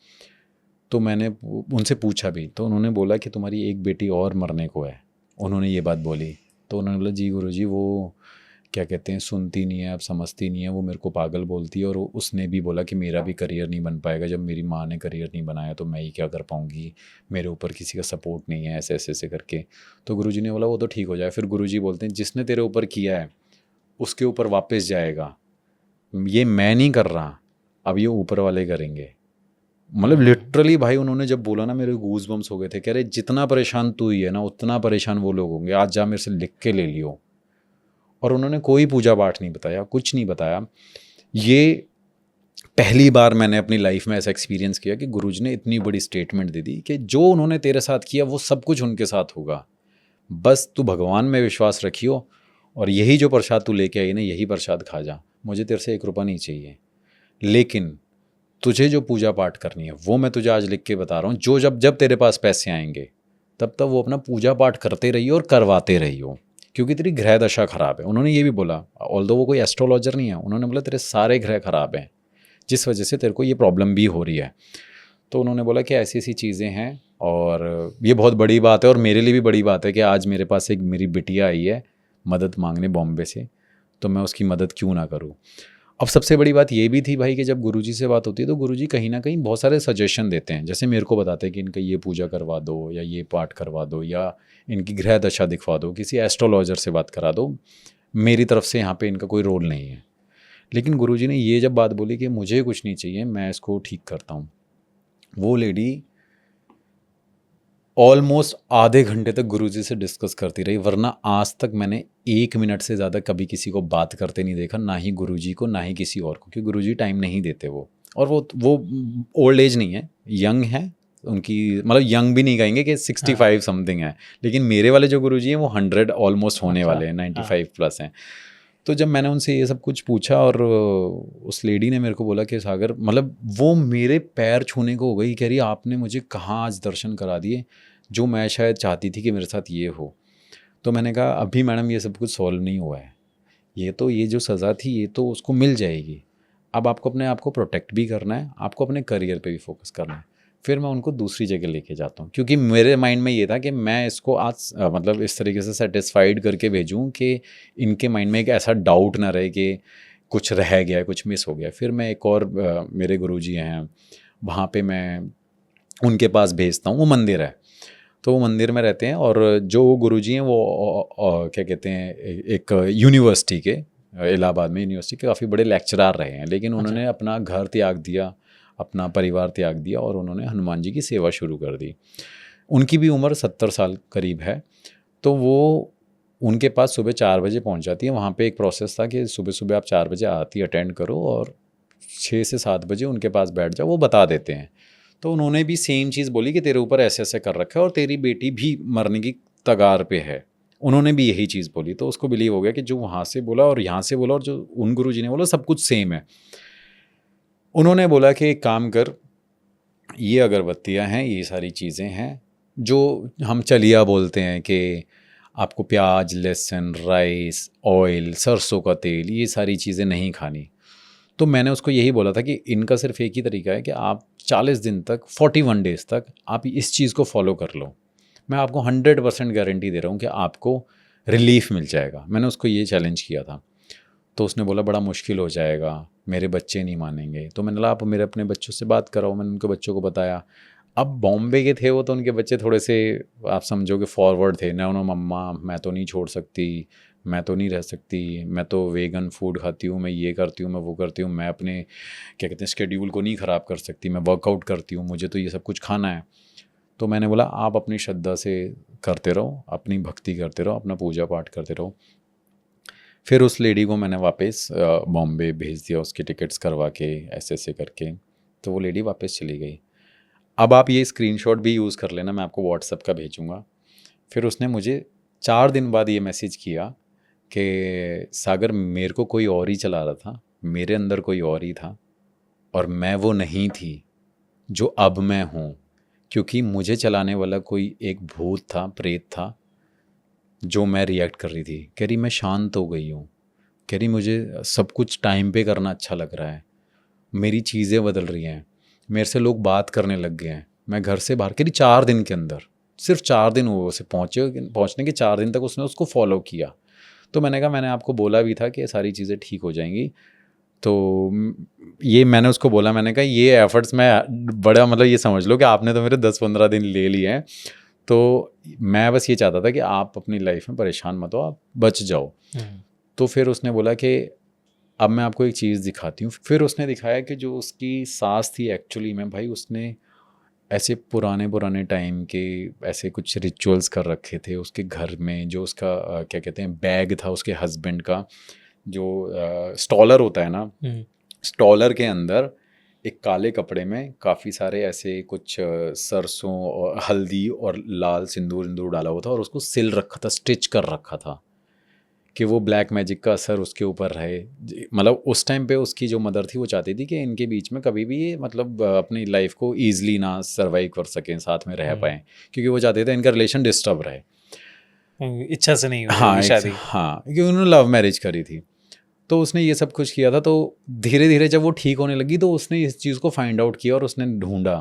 तो मैंने उनसे पूछा भी, तो उन्होंने बोला कि तुम्हारी एक बेटी और मरने को है। उन्होंने ये बात बोली, तो उन्होंने बोला जी गुरुजी वो क्या कहते हैं सुनती नहीं है, अब समझती नहीं है, वो मेरे को पागल बोलती है। और उसने भी बोला कि मेरा भी करियर नहीं बन पाएगा, जब मेरी माँ ने करियर नहीं बनाया तो मैं ही क्या कर पाऊँगी, मेरे ऊपर किसी का सपोर्ट नहीं है, ऐसे ऐसे ऐसे करके। तो गुरुजी ने बोला वो तो ठीक हो जाए। फिर गुरुजी बोलते हैं जिसने तेरे ऊपर किया है उसके ऊपर वापस जाएगा, ये मैं नहीं कर रहा, अब ये ऊपर वाले करेंगे। मतलब लिटरली भाई उन्होंने जब बोला ना, मेरे गूज बम्स हो गए थे। कह रहे जितना परेशान तू ही है ना, उतना परेशान वो लोग होंगे, आज जा मेरे से लिख के ले लियो। और उन्होंने कोई पूजा पाठ नहीं बताया, कुछ नहीं बताया। ये पहली बार मैंने अपनी लाइफ में ऐसा एक्सपीरियंस किया कि गुरुजी ने इतनी बड़ी स्टेटमेंट दे दी कि जो उन्होंने तेरे साथ किया वो सब कुछ उनके साथ होगा, बस तू भगवान में विश्वास रखियो और यही जो प्रसाद तू लेके आई ना, यही प्रसाद खा जा, मुझे तेरे से 1 रुपया नहीं चाहिए। लेकिन तुझे जो पूजा पाठ करनी है वो मैं तुझे आज लिख के बता रहा हूँ, जो जब जब तेरे पास पैसे आएंगे तब तक वो अपना पूजा पाठ करते रहिए और करवाते रहिए, क्योंकि तेरी ग्रह दशा खराब है। उन्होंने ये भी बोला, ऑल्दो वो कोई एस्ट्रोलॉजर नहीं है, उन्होंने बोला तेरे सारे ग्रह खराब हैं जिस वजह से तेरे को ये प्रॉब्लम भी हो रही है। तो उन्होंने बोला कि ऐसी ऐसी चीज़ें हैं और ये बहुत बड़ी बात है, और मेरे लिए भी बड़ी बात है कि आज मेरे पास एक मेरी बिटिया आई है मदद मांगने बॉम्बे से, तो मैं उसकी मदद क्यों ना करूँ। अब सबसे बड़ी बात ये भी थी भाई कि जब गुरुजी से बात होती है तो गुरुजी कहीं ना कहीं बहुत सारे सजेशन देते हैं। जैसे मेरे को बताते हैं कि इनका ये पूजा करवा दो, या ये पाठ करवा दो, या इनकी ग्रह दशा दिखवा दो, किसी एस्ट्रोलॉजर से बात करा दो। मेरी तरफ से यहाँ पे इनका कोई रोल नहीं है। लेकिन गुरुजी ने ये जब बात बोली कि मुझे कुछ नहीं चाहिए, मैं इसको ठीक करता हूँ, वो लेडी ऑलमोस्ट आधे घंटे तक गुरुजी से डिस्कस करती रही। वरना आज तक मैंने 1 मिनट से ज़्यादा कभी किसी को बात करते नहीं देखा, ना ही गुरुजी को ना ही किसी और को, क्योंकि गुरुजी टाइम नहीं देते वो। और वो ओल्ड एज नहीं है, यंग है उनकी, मतलब यंग भी नहीं कहेंगे कि 65 समथिंग है, लेकिन मेरे वाले जो गुरुजी हैं वो 100 ऑलमोस्ट होने वाले हैं, 95 प्लस हैं। तो जब मैंने उनसे ये सब कुछ पूछा और उस लेडी ने मेरे को बोला कि सागर, मतलब वो मेरे पैर छूने को हो गई, कह रही आपने मुझे कहाँ आज दर्शन करा दिए, जो मैं शायद चाहती थी कि मेरे साथ ये हो। तो मैंने कहा अभी मैडम ये सब कुछ सॉल्व नहीं हुआ है, ये जो सज़ा थी ये तो उसको मिल जाएगी, अब आपको अपने आप को प्रोटेक्ट भी करना है, आपको अपने करियर पे भी फोकस करना है। फिर मैं उनको दूसरी जगह लेके जाता हूँ, क्योंकि मेरे माइंड में ये था कि मैं इसको आज मतलब इस तरीके से सेटिस्फाइड करके भेजूँ कि इनके माइंड में एक ऐसा डाउट ना रहे कि कुछ रह गया है, कुछ मिस हो गया। फिर मैं एक और मेरे गुरुजी हैं वहाँ पे मैं उनके पास भेजता हूँ, वो मंदिर है, तो वो मंदिर में रहते हैं। और जो गुरुजी हैं वो क्या कहते हैं एक यूनिवर्सिटी के, इलाहाबाद में यूनिवर्सिटी के काफ़ी बड़े लेक्चरार रहे हैं, लेकिन उन्होंने अपना घर त्याग दिया, अपना परिवार त्याग दिया और उन्होंने हनुमान जी की सेवा शुरू कर दी। उनकी भी उम्र 70 साल करीब है। तो वो उनके पास सुबह 4 बजे पहुंच जाती है। वहाँ पे एक प्रोसेस था कि सुबह सुबह आप 4 बजे आरती अटेंड करो और 6 से 7 बजे उनके पास बैठ जाओ, वो बता देते हैं। तो उन्होंने भी सेम चीज़ बोली कि तेरे ऊपर ऐसे ऐसे कर रखा है और तेरी बेटी भी मरने की तगार पे है। उन्होंने भी यही चीज़ बोली, तो उसको बिलीव हो गया कि जो वहाँ से बोला और यहाँ से बोला और जो उन गुरुजी ने बोला सब कुछ सेम है। उन्होंने बोला कि एक काम कर, ये अगरबत्तियाँ हैं, ये सारी चीज़ें हैं, जो हम चलिया बोलते हैं कि आपको प्याज, लहसुन, राइस, ऑयल, सरसों का तेल, ये सारी चीज़ें नहीं खानी। तो मैंने उसको यही बोला था कि इनका सिर्फ एक ही तरीका है कि आप 40 दिन तक 41 डेज़ तक आप इस चीज़ को फॉलो कर लो, मैं आपको 100% गारंटी दे रहा हूँ कि आपको रिलीफ मिल जाएगा। मैंने उसको ये चैलेंज किया था। तो उसने बोला बड़ा मुश्किल हो जाएगा, मेरे बच्चे नहीं मानेंगे। तो मैंने बोला आप मेरे अपने बच्चों से बात कराओ। मैंने उनके बच्चों को बताया। अब बॉम्बे के थे वो, तो उनके बच्चे थोड़े से आप समझोगे फॉरवर्ड थे। नो मम्मा मैं तो नहीं छोड़ सकती, मैं तो नहीं रह सकती, मैं तो वेगन फूड खाती हूँ, मैं ये करती हूँ, मैं वो करती हूँ, मैं अपने क्या कहते हैं शेड्यूल को नहीं ख़राब कर सकती, मैं वर्कआउट करती हूँ, मुझे तो ये सब कुछ खाना है। तो मैंने बोला आप अपनी श्रद्धा से करते रहो, अपनी भक्ति करते रहो, अपना पूजा पाठ करते रहो। फिर उस लेडी को मैंने वापस बॉम्बे भेज दिया, उसकी टिकट्स करवा के ऐसे करके। तो वो लेडी वापस चली गई। अब आप ये स्क्रीनशॉट भी यूज़ कर लेना, मैं आपको व्हाट्सएप का भेजूँगा। फिर उसने मुझे 4 दिन बाद ये मैसेज किया कि सागर मेरे को कोई और ही चला रहा था, मेरे अंदर कोई और ही था और मैं वो नहीं थी जो अब मैं हूँ, क्योंकि मुझे चलाने वाला कोई एक भूत था, प्रेत था, जो मैं रिएक्ट कर रही थी। कह रही मैं शांत हो गई हूँ, कह रही मुझे सब कुछ टाइम पे करना अच्छा लग रहा है, मेरी चीज़ें बदल रही हैं, मेरे से लोग बात करने लग गए हैं, मैं घर से बाहर। कह रही 4 दिन के अंदर, सिर्फ 4 दिन हुए उसे पहुँचने के 4 दिन तक उसने उसको फॉलो किया। तो मैंने कहा मैंने आपको बोला भी था कि ये सारी चीज़ें ठीक हो जाएंगी। तो ये मैंने उसको बोला, मैंने कहा ये एफर्ट्स मैं बड़ा मतलब ये समझ लो कि आपने तो मेरे 10-15 दिन ले लिए हैं, तो मैं बस ये चाहता था कि आप अपनी लाइफ में परेशान मत हो, आप बच जाओ। तो फिर उसने बोला कि अब मैं आपको एक चीज़ दिखाती हूँ। फिर उसने दिखाया कि जो उसकी सास थी एक्चुअली में भाई, उसने ऐसे पुराने टाइम के ऐसे कुछ रिचुअल्स कर रखे थे उसके घर में। जो उसका क्या कहते हैं बैग था उसके हस्बैंड का, जो स्टॉलर होता है ना, स्टॉलर के अंदर एक काले कपड़े में काफ़ी सारे ऐसे कुछ सरसों और हल्दी और लाल सिंदूर डाला हुआ था और उसको सिल रखा था, स्टिच कर रखा था कि वो ब्लैक मैजिक का असर उसके ऊपर रहे। मतलब उस टाइम पे उसकी जो मदर थी वो चाहती थी कि इनके बीच में कभी भी ये मतलब अपनी लाइफ को ईजिली ना सर्वाइव कर सकें, साथ में रह पाएँ, क्योंकि वो चाहते थे इनका रिलेशन डिस्टर्ब रहे। इच्छा से नहीं हुई हाँ शादी। हाँ, क्योंकि उन्होंने लव मैरिज करी थी। तो उसने ये सब कुछ किया था। तो धीरे धीरे जब वो ठीक होने लगी तो उसने इस चीज़ को फाइंड आउट किया और उसने ढूंढा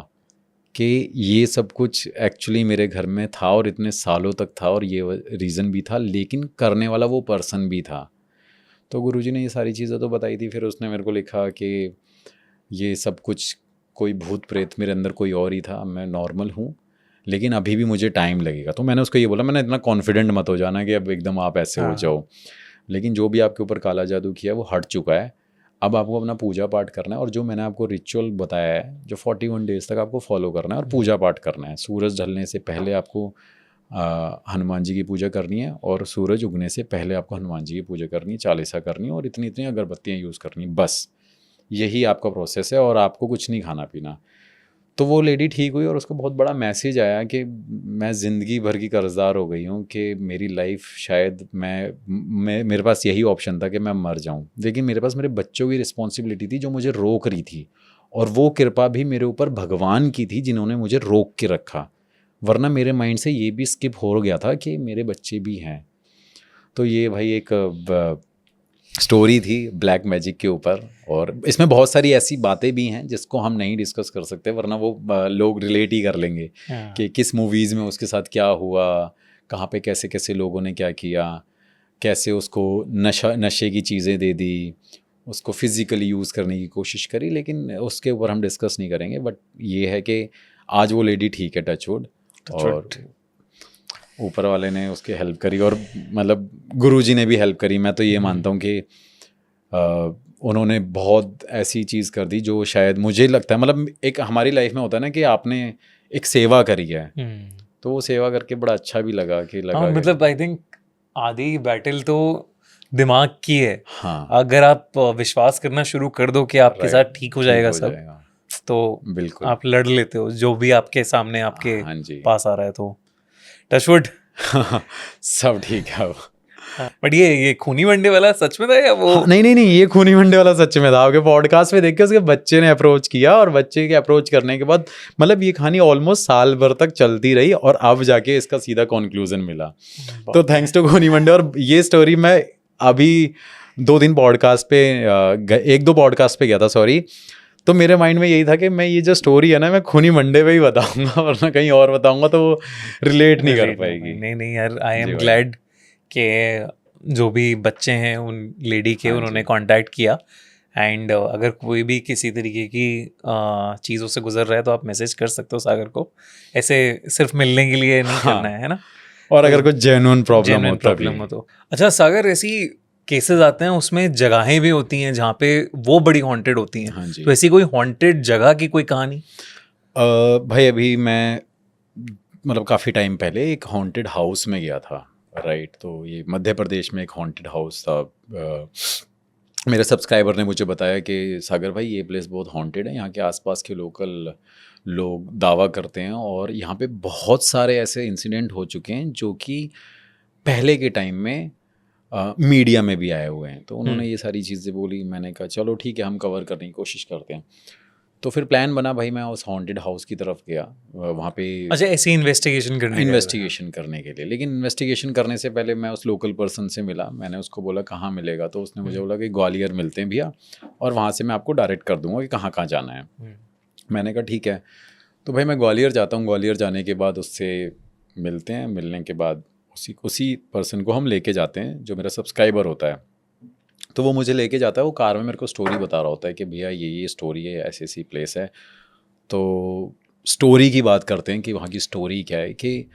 कि ये सब कुछ एक्चुअली मेरे घर में था और इतने सालों तक था और ये रीज़न भी था, लेकिन करने वाला वो पर्सन भी था। तो गुरुजी ने ये सारी चीज़ें तो बताई थी। फिर उसने मेरे को लिखा कि ये सब कुछ कोई भूत प्रेत मेरे अंदर कोई और ही था, मैं नॉर्मल हूँ, लेकिन अभी भी मुझे टाइम लगेगा। तो मैंने उसको ये बोला, मैंने इतना कॉन्फिडेंट मत हो जाना कि अब एकदम आप ऐसे हो जाओ, लेकिन जो भी आपके ऊपर काला जादू किया वो हट चुका है। अब आपको अपना पूजा पाठ करना है और जो मैंने आपको रिचुअल बताया है जो 41 डेज़ तक आपको फॉलो करना है और पूजा पाठ करना है। सूरज ढलने से पहले आपको हनुमान जी की पूजा करनी है और सूरज उगने से पहले आपको हनुमान जी की पूजा करनी है, चालीसा करनी है और इतनी इतनी अगरबत्तियाँ यूज़ करनी, बस यही आपका प्रोसेस है और आपको कुछ नहीं खाना पीना। तो वो लेडी ठीक हुई और उसको बहुत बड़ा मैसेज आया कि मैं ज़िंदगी भर की कर्ज़दार हो गई हूँ, कि मेरी लाइफ शायद मैं मेरे पास यही ऑप्शन था कि मैं मर जाऊँ, लेकिन मेरे पास मेरे बच्चों की रिस्पॉन्सिबिलिटी थी जो मुझे रोक रही थी, और वो कृपा भी मेरे ऊपर भगवान की थी जिन्होंने मुझे रोक के रखा, वरना मेरे माइंड से ये भी स्किप हो गया था कि मेरे बच्चे भी हैं। तो ये भाई एक स्टोरी थी ब्लैक मैजिक के ऊपर, और इसमें बहुत सारी ऐसी बातें भी हैं जिसको हम नहीं डिस्कस कर सकते, वरना वो लोग रिलेट ही कर लेंगे कि किस मूवीज़ में उसके साथ क्या हुआ, कहाँ पे कैसे कैसे लोगों ने क्या किया, कैसे उसको नशे की चीज़ें दे दी, उसको फिज़िकली यूज़ करने की कोशिश करी, लेकिन उसके ऊपर हम डिस्कस नहीं करेंगे। बट ये है कि आज वो लेडी ठीक है, टचवुड, और ऊपर वाले ने उसकी हेल्प करी और मतलब गुरुजी ने भी हेल्प करी। मैं तो ये मानता हूँ कि उन्होंने बहुत ऐसी चीज़ कर दी जो शायद मुझे लगता है, मतलब एक हमारी लाइफ में होता है ना कि आपने एक सेवा करी है, तो वो सेवा करके बड़ा अच्छा भी लगा कि मतलब आई थिंक आधी बैटल तो दिमाग की है। हाँ, अगर आप विश्वास करना शुरू कर दो कि आपके साथ ठीक हो जाएगा सब, तो बिल्कुल आप लड़ लेते हो जो भी आपके सामने आपके पास आ रहा है। तो टचवुड सब ठीक है। बट ये खूनी वनडे वाला सच में था या वो? हाँ, नहीं, ये खूनी वनडे वाला सच में था। आपके पॉडकास्ट में देख के उसके बच्चे ने अप्रोच किया और बच्चे के अप्रोच करने के बाद मतलब ये कहानी ऑलमोस्ट साल भर तक चलती रही और अब जाके इसका सीधा कंक्लूजन मिला। तो थैंक्स टू खूनी वनडे। और ये स्टोरी मैं अभी 2 दिन पॉडकास्ट पे 1-2 पॉडकास्ट पे गया था, सॉरी। तो मेरे माइंड में यही था कि मैं ये जो स्टोरी है ना, मैं खूनी मंडे पे ही बताऊंगा, वरना कहीं और बताऊंगा तो वो रिलेट नहीं कर पाएगी। नहीं नहीं यार, आई जी एम भाई। ग्लैड कि जो भी बच्चे हैं उन लेडी के हाँ उन्होंने जी। कांटेक्ट किया। एंड अगर कोई भी किसी तरीके की चीज़ों से गुजर रहा है तो आप मैसेज कर सकते हो सागर को, ऐसे सिर्फ मिलने के लिए नहीं हाँ, करना है ना। और अगर तो कुछ जेन्युइन प्रॉब्लम हो जेन्युइन तभी। प्रॉब्लम हो तो। अच्छा सागर, ऐसी केसेस आते हैं उसमें जगहें भी होती हैं जहाँ पे वो बड़ी हॉन्टेड होती हैं, हाँ जी। तो ऐसी कोई हॉन्टेड जगह की कोई कहानी? भाई अभी मैं मतलब काफ़ी टाइम पहले एक हॉन्टेड हाउस में गया था, राइट। तो ये मध्य प्रदेश में एक हॉन्टेड हाउस था। मेरे सब्सक्राइबर ने मुझे बताया कि सागर भाई ये प्लेस बहुत हॉन्टेड है, यहाँ के आसपास के लोकल लोग दावा करते हैं और यहाँ पे बहुत सारे ऐसे इंसिडेंट हो चुके हैं जो कि पहले के टाइम में मीडिया में भी आए हुए हैं। तो उन्होंने ये सारी चीज़ें बोली, मैंने कहा चलो ठीक है, हम कवर करने की कोशिश करते हैं। तो फिर प्लान बना भाई, मैं उस हॉन्टेड हाउस की तरफ गया, वहाँ पे अच्छा, ऐसी इन्वेस्टिगेशन करने गए थे? इन्वेस्टिगेशन करने के लिए। लेकिन इन्वेस्टिगेशन करने से पहले मैं उस लोकल पर्सन से मिला, मैंने उसको बोला कहाँ मिलेगा, तो उसने मुझे बोला कि ग्वालियर मिलते हैं भैया, और वहाँ से मैं आपको डायरेक्ट कर दूंगा कि कहाँ कहाँ जाना है। मैंने कहा ठीक है। तो भाई मैं ग्वालियर जाता हूँ, ग्वालियर जाने के बाद उससे मिलते हैं, मिलने के बाद उसी पर्सन को हम लेके जाते हैं जो मेरा सब्सक्राइबर होता है। तो वो मुझे लेके जाता है, वो कार में मेरे को स्टोरी बता रहा होता है कि भैया ये स्टोरी है, ऐसी ऐसी प्लेस है। तो स्टोरी की बात करते हैं कि वहाँ की स्टोरी क्या है कि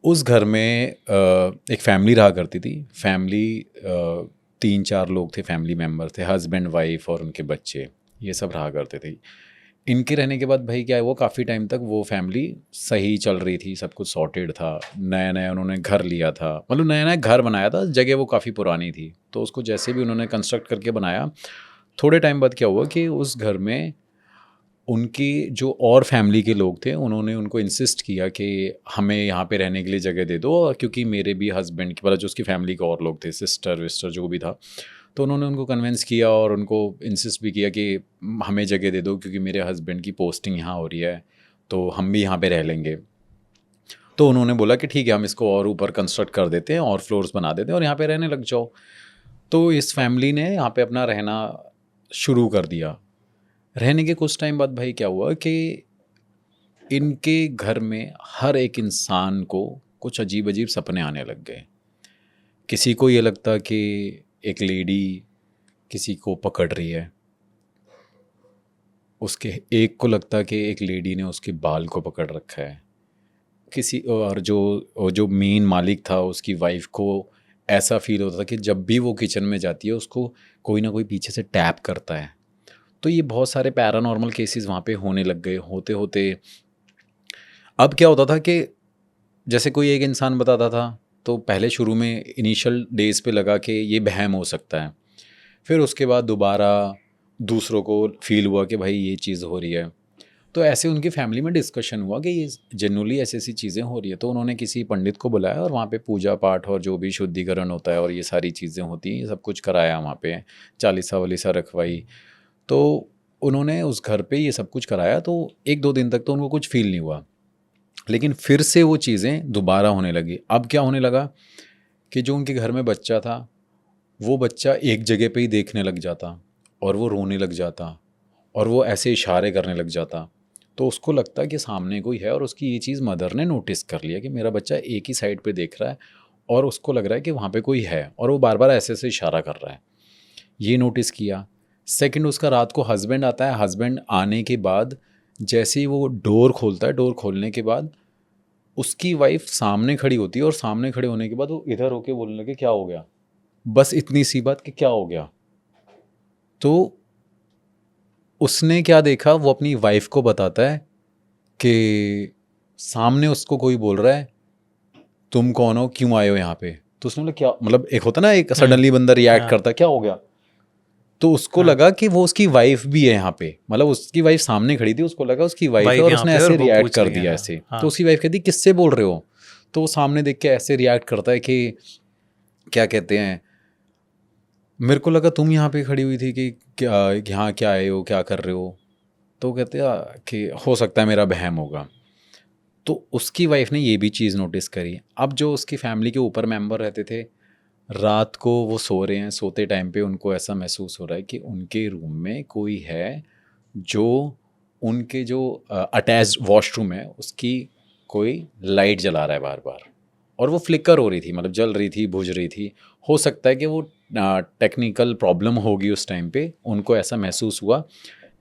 उस घर में एक फैमिली रहा करती थी। फैमिली 3-4 लोग थे, फैमिली मेम्बर थे, हस्बैंड वाइफ और उनके बच्चे, ये सब रहा करते थे। इनके रहने के बाद भाई क्या है, वो काफ़ी टाइम तक वो फैमिली सही चल रही थी, सब कुछ सॉर्टेड था। नया नया उन्होंने घर लिया था, मतलब नया नया घर बनाया था, जगह वो काफ़ी पुरानी थी, तो उसको जैसे भी उन्होंने कंस्ट्रक्ट करके बनाया। थोड़े टाइम बाद क्या हुआ कि उस घर में उनकी जो और फैमिली के लोग थे, उन्होंने उनको इंसिस्ट किया कि हमें यहाँ पे रहने के लिए जगह दे दो, क्योंकि मेरे भी हस्बैंड की, मतलब जो उसकी फैमिली के और लोग थे, सिस्टर विस्टर जो भी था, तो उन्होंने उनको कन्विंस किया और उनको इंसिस्ट भी किया कि हमें जगह दे दो क्योंकि मेरे हस्बैंड की पोस्टिंग यहाँ हो रही है, तो हम भी यहाँ पे रह लेंगे। तो उन्होंने बोला कि ठीक है, हम इसको और ऊपर कंस्ट्रक्ट कर देते हैं और फ्लोर्स बना देते हैं और यहाँ पे रहने लग जाओ। तो इस फैमिली ने यहाँ पे अपना रहना शुरू कर दिया। रहने के कुछ टाइम बाद भाई क्या हुआ कि इनके घर में हर एक इंसान को कुछ अजीब अजीब सपने आने लग गए। किसी को ये लगता कि एक लेडी किसी को पकड़ रही है, उसके एक को लगता कि एक लेडी ने उसके बाल को पकड़ रखा है, किसी और जो मेन मालिक था उसकी वाइफ को ऐसा फील होता था कि जब भी वो किचन में जाती है उसको कोई ना कोई पीछे से टैप करता है। तो ये बहुत सारे पैरानॉर्मल केसेस वहाँ पे होने लग गए। होते होते अब क्या होता था कि जैसे कोई एक इंसान बताता था तो पहले शुरू में इनिशियल डेज पे लगा कि ये वहम हो सकता है, फिर उसके बाद दोबारा दूसरों को फील हुआ कि भाई ये चीज़ हो रही है। तो ऐसे उनकी फैमिली में डिस्कशन हुआ कि ये जनरली ऐसी ऐसी चीज़ें हो रही है। तो उन्होंने किसी पंडित को बुलाया और वहाँ पे पूजा पाठ और जो भी शुद्धिकरण होता है और ये सारी चीज़ें होती हैं, ये सब कुछ कराया वहाँ पे, चालीसा वालीसा रखवाई। तो उन्होंने उस घर पे ये सब कुछ कराया। तो 1-2 दिन तक तो उनको कुछ फील नहीं हुआ, लेकिन फिर से वो चीज़ें दोबारा होने लगी। अब क्या होने लगा कि जो उनके घर में बच्चा था, वो बच्चा एक जगह पे ही देखने लग जाता और वो रोने लग जाता और वो ऐसे इशारे करने लग जाता। तो उसको लगता कि सामने कोई है और उसकी ये चीज़ मदर ने नोटिस कर लिया कि मेरा बच्चा एक ही साइड पे देख रहा है और उसको लग रहा है कि वहाँ पे कोई है और वो बार बार ऐसे ऐसे इशारा कर रहा है। ये नोटिस किया। सेकंड, उसका रात को हस्बैंड आता है। हस्बैंड आने के बाद जैसे ही वो डोर खोलता है, डोर खोलने के बाद उसकी वाइफ सामने खड़ी होती है और सामने खड़े होने के बाद वो इधर होके बोलने लगे क्या हो गया, बस इतनी सी बात कि क्या हो गया। तो उसने क्या देखा, वो अपनी वाइफ को बताता है कि सामने उसको कोई बोल रहा है तुम कौन हो, क्यों आए हो यहाँ पे। तो उसने बोला क्या, मतलब एक होता ना एक सडनली बंदा रिएक्ट करता है क्या हो गया। तो उसको लगा कि वो उसकी वाइफ भी है यहाँ पे, मतलब उसकी वाइफ सामने खड़ी थी, उसको लगा उसकी वाइफ है और उसने ऐसे रिएक्ट कर दिया ऐसे। तो उसकी वाइफ कहती किससे बोल रहे हो। तो वो सामने देख के ऐसे रिएक्ट करता है कि क्या कहते हैं, मेरे को लगा तुम यहाँ पे खड़ी हुई थी कि क्या यहाँ क्या आए हो, क्या कर रहे हो। तो कहते हैं कि हो सकता है मेरा बहम होगा। तो उसकी वाइफ ने ये भी चीज़ नोटिस करी। अब जो उसकी फैमिली के ऊपर मेंबर रहते थे रात को वो सो रहे हैं, सोते टाइम पे उनको ऐसा महसूस हो रहा है कि उनके रूम में कोई है जो उनके जो अटैच्ड वॉशरूम है उसकी कोई लाइट जला रहा है बार बार, और वो फ्लिकर हो रही थी, मतलब जल रही थी, बुझ रही थी। हो सकता है कि वो टेक्निकल प्रॉब्लम होगी उस टाइम पे, उनको ऐसा महसूस हुआ।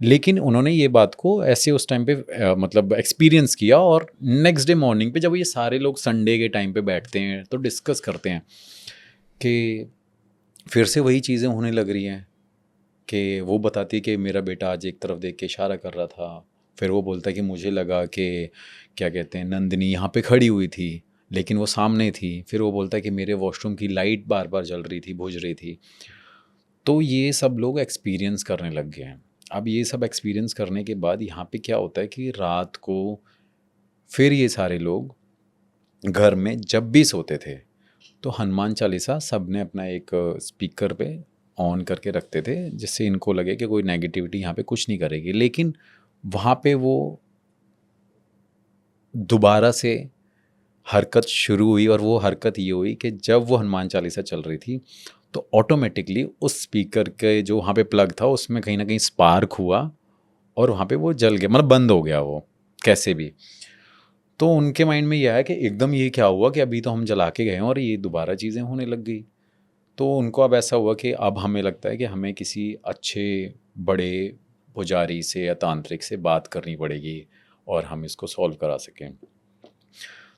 लेकिन उन्होंने ये बात को ऐसे उस टाइम पे मतलब एक्सपीरियंस किया, और नेक्स्ट डे मॉर्निंग पे जब ये सारे लोग संडे के टाइम पे बैठते हैं तो डिस्कस करते हैं कि फिर से वही चीज़ें होने लग रही हैं। कि वो बताती है कि मेरा बेटा आज एक तरफ देख के इशारा कर रहा था, फिर वो बोलता है कि मुझे लगा कि क्या कहते हैं नंदिनी यहाँ पे खड़ी हुई थी लेकिन वो सामने थी। फिर वो बोलता है कि मेरे वॉशरूम की लाइट बार बार जल रही थी, बुझ रही थी। तो ये सब लोग एक्सपीरियंस करने लग गए हैं। अब ये सब एक्सपीरियंस करने के बाद यहाँ पे क्या होता है कि रात को फिर ये सारे लोग घर में जब भी सोते थे तो हनुमान चालीसा सब ने अपना एक स्पीकर पे ऑन करके रखते थे, जिससे इनको लगे कि कोई नेगेटिविटी यहाँ पे कुछ नहीं करेगी। लेकिन वहाँ पे वो दोबारा से हरकत शुरू हुई, और वो हरकत ये हुई कि जब वो हनुमान चालीसा चल रही थी तो ऑटोमेटिकली उस स्पीकर के जो वहाँ पे प्लग था उसमें कहीं ना कहीं स्पार्क हुआ, और वहाँ पे वो जल गया, मतलब बंद हो गया वो कैसे भी। तो उनके माइंड में यह है कि एकदम ये क्या हुआ कि अभी तो हम जला के गए हैं और ये दोबारा चीज़ें होने लग गई। तो उनको अब ऐसा हुआ कि अब हमें लगता है कि हमें किसी अच्छे बड़े पुजारी से या तांत्रिक से बात करनी पड़ेगी और हम इसको सॉल्व करा सकें।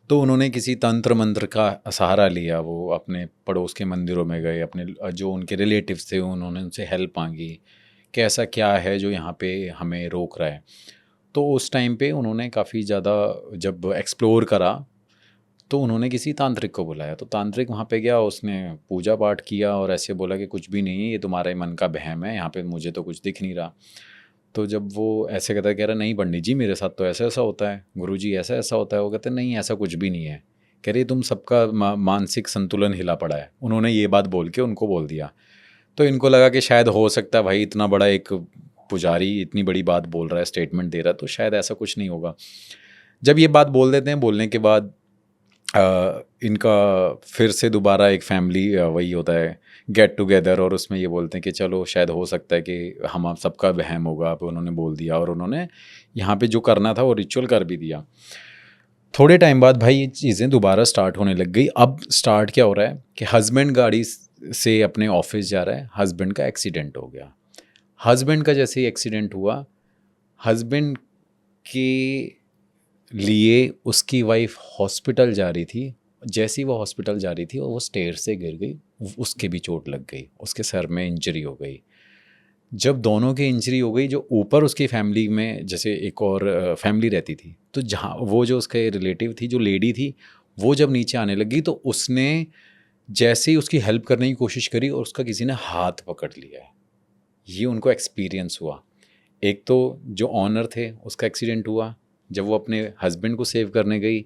तो उन्होंने किसी तंत्र मंत्र का सहारा लिया, वो अपने पड़ोस के मंदिरों में गए, अपने जो उनके रिलेटिव्स थे उन्होंने उनसे हेल्प मांगी कि ऐसा क्या है जो यहाँ पे हमें रोक रहा है। तो उस टाइम पे उन्होंने काफ़ी ज़्यादा जब एक्सप्लोर करा तो उन्होंने किसी तांत्रिक को बुलाया। तो तांत्रिक वहाँ पे गया, उसने पूजा पाठ किया और ऐसे बोला कि कुछ भी नहीं है, ये तुम्हारे मन का वहम है, यहाँ पे मुझे तो कुछ दिख नहीं रहा। तो जब वो ऐसे कहता है, कह रहा नहीं पंडित जी मेरे साथ तो ऐसा ऐसा होता है, गुरुजी ऐसा ऐसा होता है। वो कहते नहीं ऐसा कुछ भी नहीं है। कह रही तुम सबका मानसिक संतुलन हिला पड़ा है। उन्होंने ये बात बोल के उनको बोल दिया। तो इनको लगा कि शायद हो सकता है भाई इतना बड़ा एक पुजारी इतनी बड़ी बात बोल रहा है, स्टेटमेंट दे रहा है, तो शायद ऐसा कुछ नहीं होगा। जब ये बात बोल देते हैं, बोलने के बाद इनका फिर से दोबारा एक फैमिली वही होता है गेट टुगेदर, और उसमें ये बोलते हैं कि चलो शायद हो सकता है कि हम आप सबका वहम होगा। अब उन्होंने बोल दिया और उन्होंने यहाँ पे जो करना था वो रिचुअल कर भी दिया। थोड़े टाइम बाद भाई ये चीज़ें दोबारा स्टार्ट होने लग गई। अब स्टार्ट क्या हो रहा है कि हस्बैंड गाड़ी से अपने ऑफिस जा रहा है, हस्बैंड का एक्सीडेंट हो गया। हस्बैंड का जैसे ही एक्सीडेंट हुआ, हस्बैंड के लिए उसकी वाइफ हॉस्पिटल जा रही थी। जैसे ही वो हॉस्पिटल जा रही थी और वो स्टेयर से गिर गई, उसके भी चोट लग गई, उसके सर में इंजरी हो गई। जब दोनों की इंजरी हो गई, जो ऊपर उसकी फैमिली में जैसे एक और फैमिली रहती थी, तो जहाँ वो जो उसके रिलेटिव थी, जो लेडी थी, वो जब नीचे आने लगी तो उसने जैसे ही उसकी हेल्प करने की कोशिश करी और उसका किसी ने हाथ पकड़ लिया है। ये उनको एक्सपीरियंस हुआ। एक तो जो ऑनर थे उसका एक्सीडेंट हुआ, जब वो अपने हस्बैंड को सेव करने गई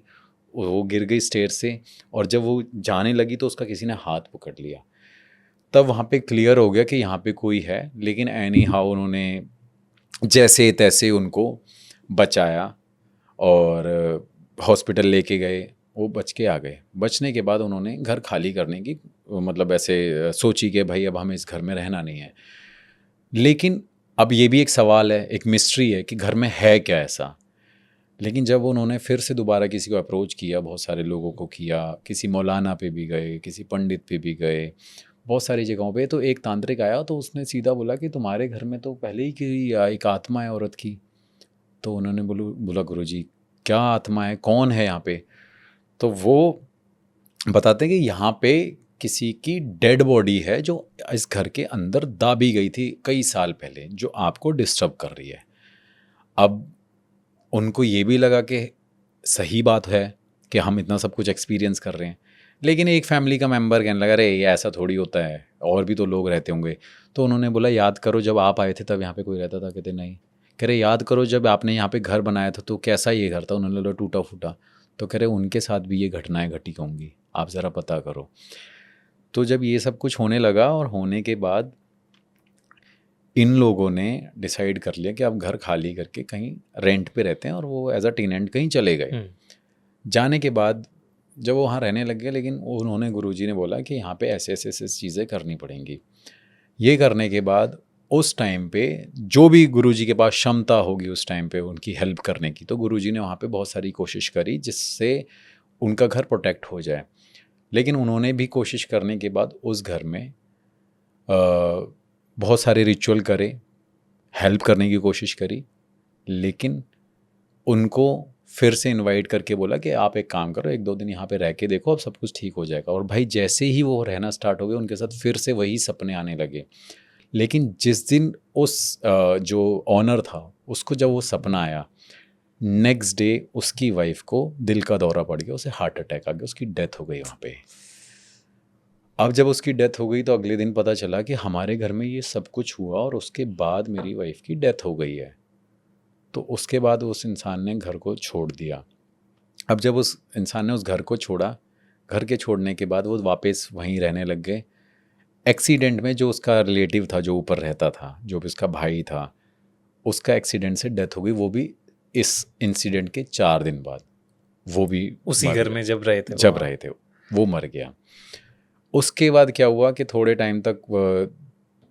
वो गिर गई स्टेयर से, और जब वो जाने लगी तो उसका किसी ने हाथ पकड़ लिया। तब वहाँ पे क्लियर हो गया कि यहाँ पे कोई है। लेकिन एनी हाउ उन्होंने जैसे तैसे उनको बचाया और हॉस्पिटल लेके गए, वो बच के आ गए। बचने के बाद उन्होंने घर खाली करने की मतलब ऐसे सोची कि भाई अब हमें इस घर में रहना नहीं है। लेकिन अब ये भी एक सवाल है, एक मिस्ट्री है कि घर में है क्या ऐसा। लेकिन जब उन्होंने फिर से दोबारा किसी को अप्रोच किया, बहुत सारे लोगों को किया, किसी मौलाना पे भी गए, किसी पंडित पे भी गए, बहुत सारी जगहों पे, तो एक तांत्रिक आया तो उसने सीधा बोला कि तुम्हारे घर में तो पहले ही की एक आत्मा है औरत की। तो उन्होंने बोला गुरुजी क्या आत्मा है, कौन है यहाँ पे? तो वो बताते हैं कि यहाँ पे किसी की डेड बॉडी है जो इस घर के अंदर दाबी गई थी कई साल पहले, जो आपको डिस्टर्ब कर रही है। अब उनको ये भी लगा कि सही बात है कि हम इतना सब कुछ एक्सपीरियंस कर रहे हैं। लेकिन एक फैमिली का मेंबर कहने लगा अरे ये ऐसा थोड़ी होता है, और भी तो लोग रहते होंगे। तो उन्होंने बोला याद करो जब आप आए थे तब यहाँ पे कोई रहता था? कहते नहीं। कह रहे याद करो जब आपने यहाँ पे घर बनाया था तो कैसा ये घर था? उन्होंने बोला टूटा फूटा। तो कह रहे उनके साथ भी ये घटनाएं घटी होंगी, आप ज़रा पता करो। तो जब ये सब कुछ होने लगा और होने के बाद इन लोगों ने डिसाइड कर लिया कि अब घर खाली करके कहीं रेंट पे रहते हैं, और वो एज अ टेनेंट कहीं चले गए। जाने के बाद जब वो वहाँ रहने लग गए, लेकिन उन्होंने, गुरुजी ने बोला कि यहाँ पे ऐसे ऐसे ऐसे चीज़ें करनी पड़ेंगी। ये करने के बाद उस टाइम पे जो भी गुरुजी के पास क्षमता होगी उस टाइम पे उनकी हेल्प करने की, तो गुरुजी ने वहाँ पे बहुत सारी कोशिश करी जिससे उनका घर प्रोटेक्ट हो जाए। लेकिन उन्होंने भी कोशिश करने के बाद उस घर में बहुत सारे रिचुअल करे, हेल्प करने की कोशिश करी, लेकिन उनको फिर से इनवाइट करके बोला कि आप एक काम करो, 1-2 दिन यहाँ पे रह के देखो, अब सब कुछ ठीक हो जाएगा। और भाई जैसे ही वो रहना स्टार्ट हो गए, उनके साथ फिर से वही सपने आने लगे। लेकिन जिस दिन उस जो ऑनर था उसको जब वो सपना आया, नेक्स्ट डे उसकी वाइफ को दिल का दौरा पड़ गया, उसे हार्ट अटैक आ गया, उसकी डेथ हो गई वहाँ पे। अब जब उसकी डेथ हो गई तो अगले दिन पता चला कि हमारे घर में ये सब कुछ हुआ और उसके बाद मेरी वाइफ की डेथ हो गई है। तो उसके बाद उस इंसान ने घर को छोड़ दिया। अब जब उस इंसान ने उस घर को छोड़ा, घर के छोड़ने के बाद वो वापस वहीं रहने लग गए। एक्सीडेंट में जो उसका रिलेटिव था, जो ऊपर रहता था, जो भी उसका भाई था, उसका एक्सीडेंट से डेथ हो गई, वो भी इस इंसिडेंट के 4 दिन बाद। वो भी उसी मर घर गया। में जब रहे थे जब रहे थे वो मर गया। उसके बाद क्या हुआ कि थोड़े टाइम तक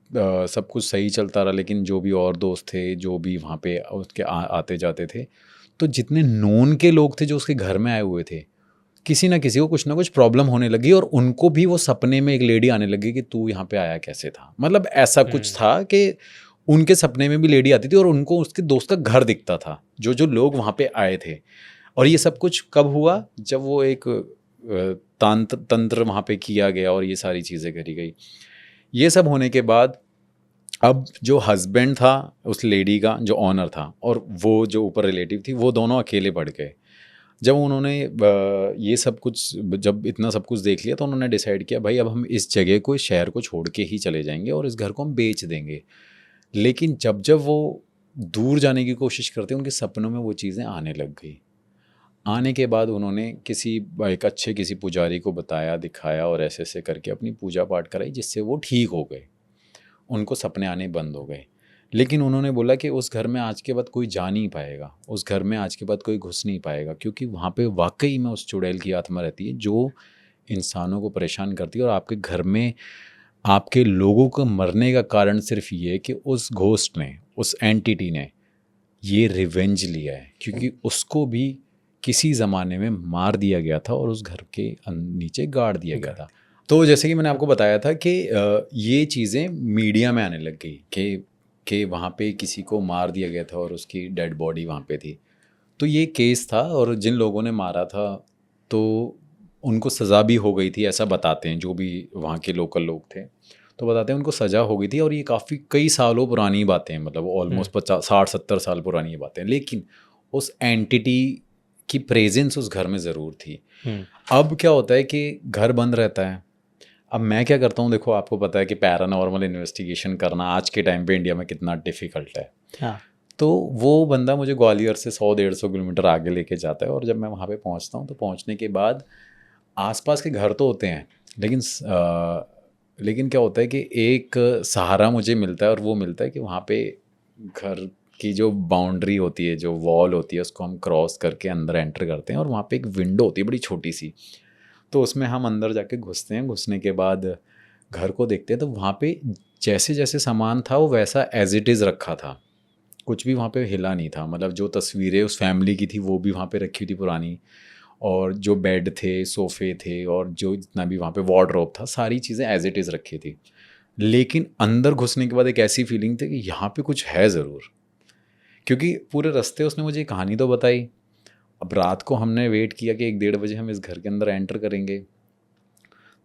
सब कुछ सही चलता रहा, लेकिन जो भी और दोस्त थे, जो भी वहाँ पे उसके आते जाते थे, तो जितने नोन के लोग थे जो उसके घर में आए हुए थे, किसी ना किसी को कुछ ना कुछ प्रॉब्लम होने लगी और उनको भी वो सपने में एक लेडी आने लगी कि तू यहाँ पे आया कैसे था। मतलब ऐसा कुछ था कि उनके सपने में भी लेडी आती थी और उनको उसके दोस्त का घर दिखता था, जो जो लोग वहाँ पे आए थे। और ये सब कुछ कब हुआ? जब वो एक तंत्र वहाँ पे किया गया और ये सारी चीज़ें करी गई। ये सब होने के बाद अब जो हस्बैंड था उस लेडी का, जो ऑनर था, और वो जो ऊपर रिलेटिव थी, वो दोनों अकेले पड़ गए। जब उन्होंने ये सब कुछ, जब इतना सब कुछ देख लिया, तो उन्होंने डिसाइड किया भाई अब हम इस जगह को, इस शहर को छोड़ के ही चले जाएंगे और इस घर को हम बेच देंगे। लेकिन जब जब वो दूर जाने की कोशिश करते, उनके सपनों में वो चीज़ें आने लग गई। आने के बाद उन्होंने एक अच्छे किसी पुजारी को बताया, दिखाया और ऐसे ऐसे करके अपनी पूजा पाठ कराई, जिससे वो ठीक हो गए, उनको सपने आने बंद हो गए। लेकिन उन्होंने बोला कि उस घर में आज के बाद कोई जा नहीं पाएगा, उस घर में आज के बाद कोई घुस नहीं पाएगा, क्योंकि वहाँ पे वाकई में उस चुड़ैल की आत्मा रहती है जो इंसानों को परेशान करती है। और आपके घर में आपके लोगों को मरने का कारण सिर्फ ये कि उस घोस्ट ने, उस एंटिटी ने ये रिवेंज लिया है, क्योंकि उसको भी किसी ज़माने में मार दिया गया था और उस घर के नीचे गाड़ दिया गया था। तो जैसे कि मैंने आपको बताया था कि ये चीज़ें मीडिया में आने लग गई कि वहाँ पे किसी को मार दिया गया था और उसकी डेड बॉडी वहाँ पे थी। तो ये केस था और जिन लोगों ने मारा था तो उनको सज़ा भी हो गई थी, ऐसा बताते हैं जो भी वहाँ के लोकल लोग थे, तो बताते हैं उनको सज़ा हो गई थी। और ये काफ़ी कई सालों पुरानी बातें हैं, मतलब ऑलमोस्ट 50-60-70 साल पुरानी ये बातें हैं। लेकिन उस एंटिटी की प्रेजेंस उस घर में ज़रूर थी। अब क्या होता है कि घर बंद रहता है। अब मैं क्या करता हूँ, देखो आपको पता है कि पैरानॉर्मल इन्वेस्टिगेशन करना आज के टाइम पे इंडिया में कितना डिफ़िकल्ट है। हाँ। तो वो बंदा मुझे ग्वालियर से 100-150 किलोमीटर आगे लेके जाता है, और जब मैं वहाँ पे पहुँचता हूँ तो पहुँचने के बाद आसपास के घर तो होते हैं, लेकिन क्या होता है कि एक सहारा मुझे मिलता है, और वो मिलता है कि वहाँ पे घर की जो बाउंड्री होती है, जो वॉल होती है, उसको हम क्रॉस करके अंदर एंटर करते हैं और वहाँ पे एक विंडो होती है बड़ी छोटी सी। तो उसमें हम अंदर जाके घुसते हैं। घुसने के बाद घर को देखते हैं तो वहाँ पे जैसे जैसे सामान था वो वैसा एज इट इज़ रखा था, कुछ भी वहाँ पे हिला नहीं था। मतलब जो तस्वीरें उस फैमिली की थी वो भी वहाँ पे रखी हुई थी पुरानी, और जो बेड थे, सोफ़े थे, और जो जितना भी वहाँ पे वार्डरोब था, सारी चीज़ें एज इट इज़ रखी थी। लेकिन अंदर घुसने के बाद एक ऐसी फीलिंग थी कि यहाँ पे कुछ है ज़रूर, क्योंकि पूरे रास्ते उसने मुझे कहानी तो बताई। अब रात को हमने वेट किया कि 1-1:30 बजे हम इस घर के अंदर एंटर करेंगे।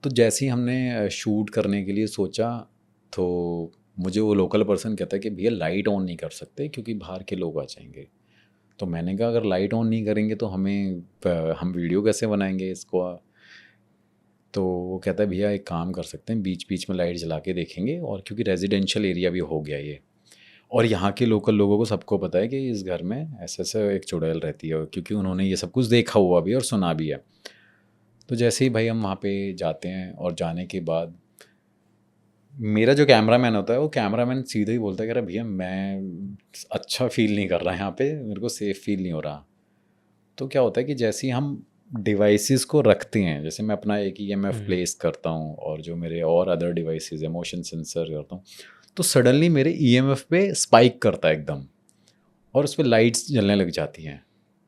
तो जैसे ही हमने शूट करने के लिए सोचा तो मुझे वो लोकल पर्सन कहता है कि भैया लाइट ऑन नहीं कर सकते क्योंकि बाहर के लोग आ जाएंगे। तो मैंने कहा अगर लाइट ऑन नहीं करेंगे तो हम वीडियो कैसे बनाएंगे इसको। तो वो कहता है भैया एक काम कर सकते हैं, बीच बीच में लाइट जला के देखेंगे, और क्योंकि रेजिडेंशियल एरिया भी हो गया ये, और यहाँ के लोकल लोगों को सबको पता है कि इस घर में ऐसे ऐसे एक चुड़ैल रहती है, क्योंकि उन्होंने ये सब कुछ देखा हुआ भी और सुना भी है। तो जैसे ही भाई हम वहाँ पे जाते हैं, और जाने के बाद मेरा जो कैमरामैन होता है वो कैमरामैन सीधे ही बोलता है कि अरे भैया मैं अच्छा फील नहीं कर रहा यहाँ पे, मेरे को सेफ़ फील नहीं हो रहा। तो क्या होता है कि जैसे ही हम डिवाइसेस को रखते हैं, जैसे मैं अपना एक EMF प्लेस करता हूँ और जो मेरे और अदर डिवाइसेस है, मोशन सेंसर करता हूँ, तो सडनली मेरे EMF पे स्पाइक करता है एकदम और उस पर लाइट्स जलने लग जाती हैं।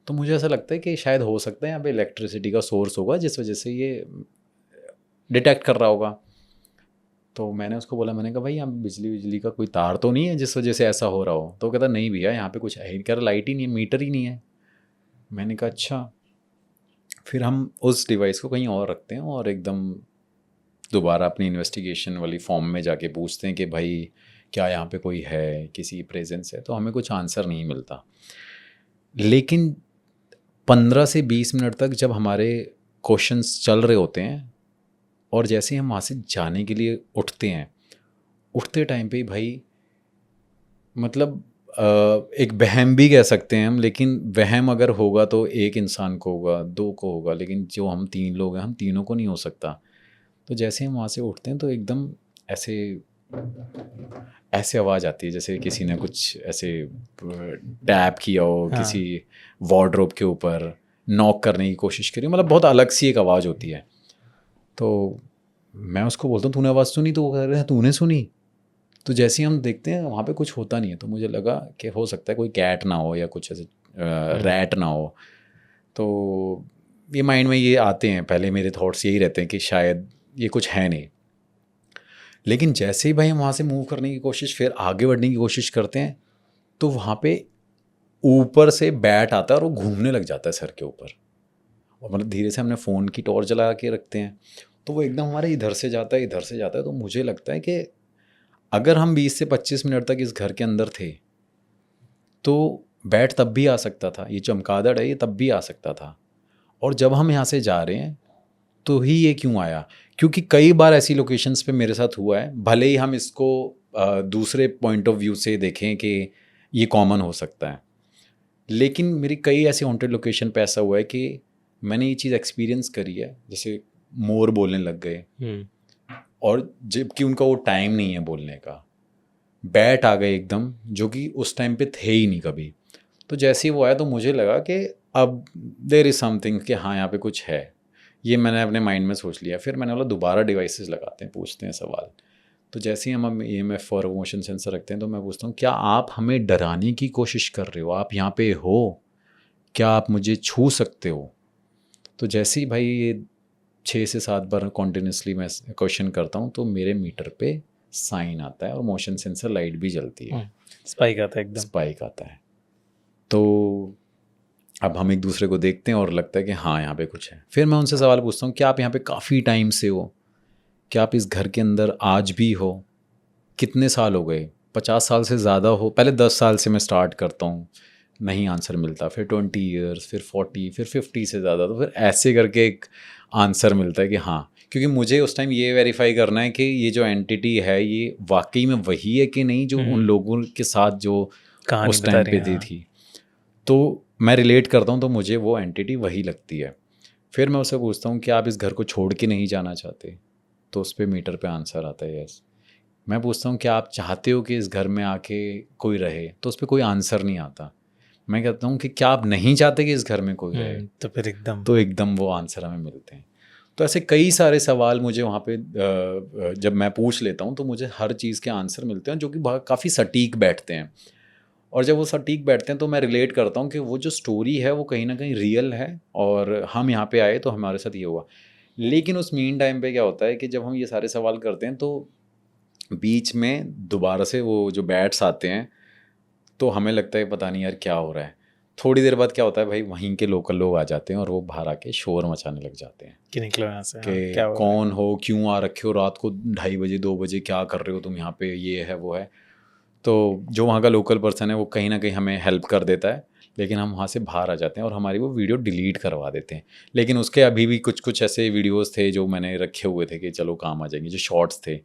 तो मुझे ऐसा लगता है कि शायद हो सकता है यहाँ पे इलेक्ट्रिसिटी का सोर्स होगा जिस वजह से ये डिटेक्ट कर रहा होगा। तो मैंने उसको बोला, मैंने कहा भाई यहाँ बिजली का कोई तार तो नहीं है जिस वजह से ऐसा हो रहा हो? तो कहता नहीं भैया यहाँ पे कुछ है ही, कह रहा लाइट ही नहीं है, मीटर ही नहीं है। मैंने कहा अच्छा। फिर हम उस डिवाइस को कहीं और रखते हैं और एकदम दोबारा अपनी इन्वेस्टिगेशन वाली फॉर्म में जाके पूछते हैं कि भाई क्या यहाँ पे कोई है, किसी प्रेजेंस है? तो हमें कुछ आंसर नहीं मिलता। लेकिन 15 से 20 मिनट तक जब हमारे क्वेश्चंस चल रहे होते हैं और जैसे ही हम वहाँ से जाने के लिए उठते हैं, उठते टाइम पे भाई मतलब एक वहम भी कह सकते हैं हम, लेकिन वहम अगर होगा तो एक इंसान को होगा, 2 को होगा, लेकिन जो हम 3 लोग हैं हम तीनों को नहीं हो सकता। तो जैसे हम वहाँ से उठते हैं तो एकदम ऐसे आवाज़ आती है जैसे किसी ने कुछ ऐसे टैप किया हो, हाँ। किसी वार्डरोब के ऊपर नॉक करने की कोशिश करी, मतलब बहुत अलग सी एक आवाज़ होती है। तो मैं उसको बोलता हूँ तूने आवाज़ सुनी? तो वो कह रहे हैं तूने सुनी? तो जैसे ही हम देखते हैं वहाँ पे कुछ होता नहीं है, तो मुझे लगा कि हो सकता है कोई कैट ना हो या कुछ ऐसे रैट ना हो। तो ये माइंड में ये आते हैं, पहले मेरे थॉट्स यही रहते हैं कि शायद ये कुछ है नहीं। लेकिन जैसे ही भाई हम वहाँ से मूव करने की कोशिश, फिर आगे बढ़ने की कोशिश करते हैं, तो वहाँ पे ऊपर से बैट आता है और वो घूमने लग जाता है सर के ऊपर। और मतलब धीरे से हमने फ़ोन की टॉर्च जला के रखते हैं तो वो एकदम हमारे इधर से जाता है, इधर से जाता है। तो मुझे लगता है कि अगर हम 20 से 25 मिनट तक इस घर के अंदर थे तो बैट तब भी आ सकता था, ये चमगादड़ है ये तब भी आ सकता था। और जब हम यहाँ से जा रहे हैं तो ही ये क्यों आया? क्योंकि कई बार ऐसी लोकेशंस पे मेरे साथ हुआ है, भले ही हम इसको दूसरे पॉइंट ऑफ व्यू से देखें कि ये कॉमन हो सकता है, लेकिन मेरी कई ऐसी हॉन्टेड लोकेशन पे ऐसा हुआ है कि मैंने ये चीज़ एक्सपीरियंस करी है। जैसे मोर बोलने लग गए और जबकि उनका वो टाइम नहीं है बोलने का, बैट आ गए एकदम जो कि उस टाइम पे थे ही नहीं कभी। तो जैसे ही वो आया तो मुझे लगा कि अब देयर इज़ समथिंग, कि हाँ यहाँ पे कुछ है, ये मैंने अपने माइंड में सोच लिया। फिर मैंने बोला दोबारा डिवाइसेस लगाते हैं, पूछते हैं सवाल। तो जैसे ही हम EMF और मोशन सेंसर रखते हैं तो मैं पूछता हूँ क्या आप हमें डराने की कोशिश कर रहे हो? आप यहाँ पे हो, क्या आप मुझे छू सकते हो? तो जैसे ही भाई ये 6 से 7 बार कॉन्टिन्यूसली मैं क्वेश्चन करता हूँ तो मेरे मीटर पे साइन आता है और मोशन सेंसर लाइट भी जलती है, स्पाइक आता है एकदम, स्पाइक आता है। तो अब हम एक दूसरे को देखते हैं और लगता है कि हाँ यहाँ पे कुछ है। फिर मैं उनसे सवाल पूछता हूँ क्या आप यहाँ पे काफ़ी टाइम से हो? क्या आप इस घर के अंदर आज भी हो? कितने साल हो गए? 50 साल से ज़्यादा हो? पहले 10 साल से मैं स्टार्ट करता हूँ, नहीं आंसर मिलता। फिर 20 ईयर्स, फिर 40, फिर 50 से ज़्यादा। तो फिर ऐसे करके एक आंसर मिलता है कि हाँ, क्योंकि मुझे उस टाइम ये वेरीफाई करना है कि ये जो एंटिटी है ये वाकई में वही है कि नहीं जो उन लोगों के साथ जो उस टाइम पे थी। तो मैं रिलेट करता हूँ तो मुझे वो एंटिटी वही लगती है। फिर मैं उससे पूछता हूँ कि आप इस घर को छोड़ के नहीं जाना चाहते? तो उस पर मीटर पे आंसर आता है यस। मैं पूछता हूँ क्या आप चाहते हो कि इस घर में आके कोई रहे? तो उस पर कोई आंसर नहीं आता। मैं कहता हूँ कि क्या आप नहीं चाहते कि इस घर में कोई रहे? तो फिर एकदम वो आंसर हमें मिलते हैं। तो ऐसे कई सारे सवाल मुझे वहाँ पे जब मैं पूछ लेता हूँ तो मुझे हर चीज़ के आंसर मिलते हैं जो कि काफ़ी सटीक बैठते हैं। और जब वो सटीक बैठते हैं तो मैं रिलेट करता हूँ कि वो जो स्टोरी है वो कहीं ना कहीं रियल है और हम यहाँ पे आए तो हमारे साथ ये हुआ। लेकिन उस मीन टाइम पे क्या होता है कि जब हम ये सारे सवाल करते हैं तो बीच में दोबारा से वो जो बैट्स आते हैं तो हमें लगता है पता नहीं यार क्या हो रहा है। थोड़ी देर बाद क्या होता है भाई वहीं के लोकल लोग आ जाते हैं और वो बाहर आके शोर मचाने लग जाते हैं कि निकलो यहाँ से, कि क्या कौन हो, क्यों आ रखे हो रात को 2:30 बजे 2 बजे, क्या कर रहे हो तुम यहाँ पे, ये है वो है। तो जो वहाँ का लोकल पर्सन है वो कहीं ना कहीं हमें हेल्प कर देता है, लेकिन हम वहाँ से बाहर आ जाते हैं और हमारी वो वीडियो डिलीट करवा देते हैं। लेकिन उसके अभी भी कुछ कुछ ऐसे वीडियोस थे जो मैंने रखे हुए थे कि चलो काम आ जाएंगे, जो शॉर्ट्स थे।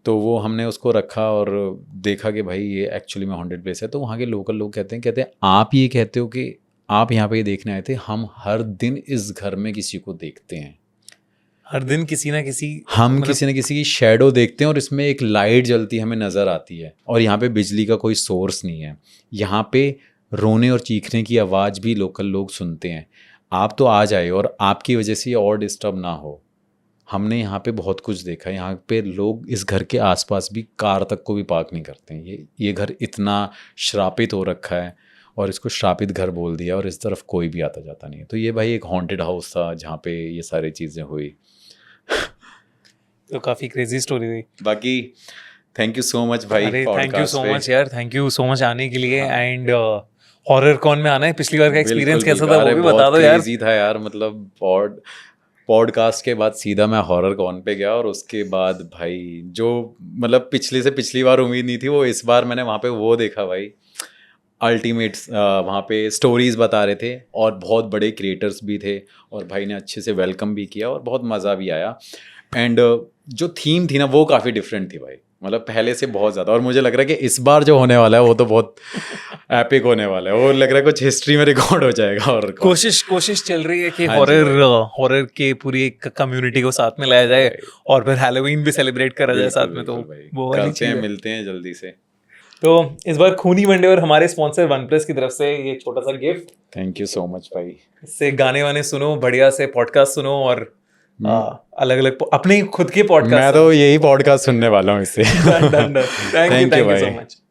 तो वो हमने उसको रखा और देखा कि भाई ये एक्चुअली में हॉन्टेड प्लेस है। तो वहाँ के लोकल लोग कहते हैं आप ये कहते हो कि आप यहाँ पे ये देखने आए थे? हम हर दिन इस घर में किसी को देखते हैं, हर दिन किसी ना किसी किसी न किसी की शेडो देखते हैं और इसमें एक लाइट जलती हमें नज़र आती है। और यहाँ पे बिजली का कोई सोर्स नहीं है। यहाँ पे रोने और चीखने की आवाज़ भी लोकल लोग सुनते हैं। आप तो आ जाए और आपकी वजह से ये और डिस्टर्ब ना हो। हमने यहाँ पे बहुत कुछ देखा है, यहाँ पे लोग इस घर के आसपास भी कार तक को भी पार्क नहीं करते हैं। ये घर इतना श्रापित हो रखा है और इसको श्रापित घर बोल दिया और इस तरफ कोई भी आता जाता नहीं है। तो ये भाई एक हॉन्टेड हाउस था जहाँ पे ये सारी चीज़ें हुई। तो काफ़ी क्रेजी स्टोरी हुई। बाकी थैंक यू सो मच भाई। अरे थैंक यू सो पे। मच यार, थैंक यू सो मच आने के लिए। एंड हॉरर कॉन में आना है, पिछली बार का एक्सपीरियंस कैसा था वो भी बता दो यार। क्रेजी था यार, मतलब पॉडकास्ट के बाद सीधा मैं हॉरर कॉन पे गया और उसके बाद भाई जो मतलब पिछली बार उम्मीद नहीं थी वो इस बार मैंने वहाँ पे वो देखा भाई, अल्टीमेट। वहाँ पे स्टोरीज बता रहे थे और बहुत बड़े क्रिएटर्स भी थे और भाई ने अच्छे से वेलकम भी किया और बहुत मज़ा भी आया। एंड जो थीम थी ना वो काफ़ी डिफरेंट थी भाई, मतलब पहले से बहुत ज़्यादा। और मुझे लग रहा है कि इस बार जो होने वाला है वो तो बहुत एपिक होने वाला है। वो लग रहा है कुछ हिस्ट्री में रिकॉर्ड हो जाएगा। और कोशिश चल रही है कि हाँ जी हॉरर के पूरी एक कम्युनिटी को साथ में लाया जाए और फिर हैलोवीन भी सेलिब्रेट करा जाए साथ में। तो वो वाली करते हैं, चीज़ है। मिलते हैं जल्दी से। तो इस बार खूनी मंडे और हमारे स्पॉन्सर OnePlus की तरफ से ये छोटा सा gift. Thank you so much भाई। इससे गाने वाने सुनो, बढ़िया से पॉडकास्ट सुनो और अलग अलग अपने खुद के पॉडकास्ट। मैं तो यही पॉडकास्ट सुनने वाला हूँ इससे। थैंक यू भाई। So much.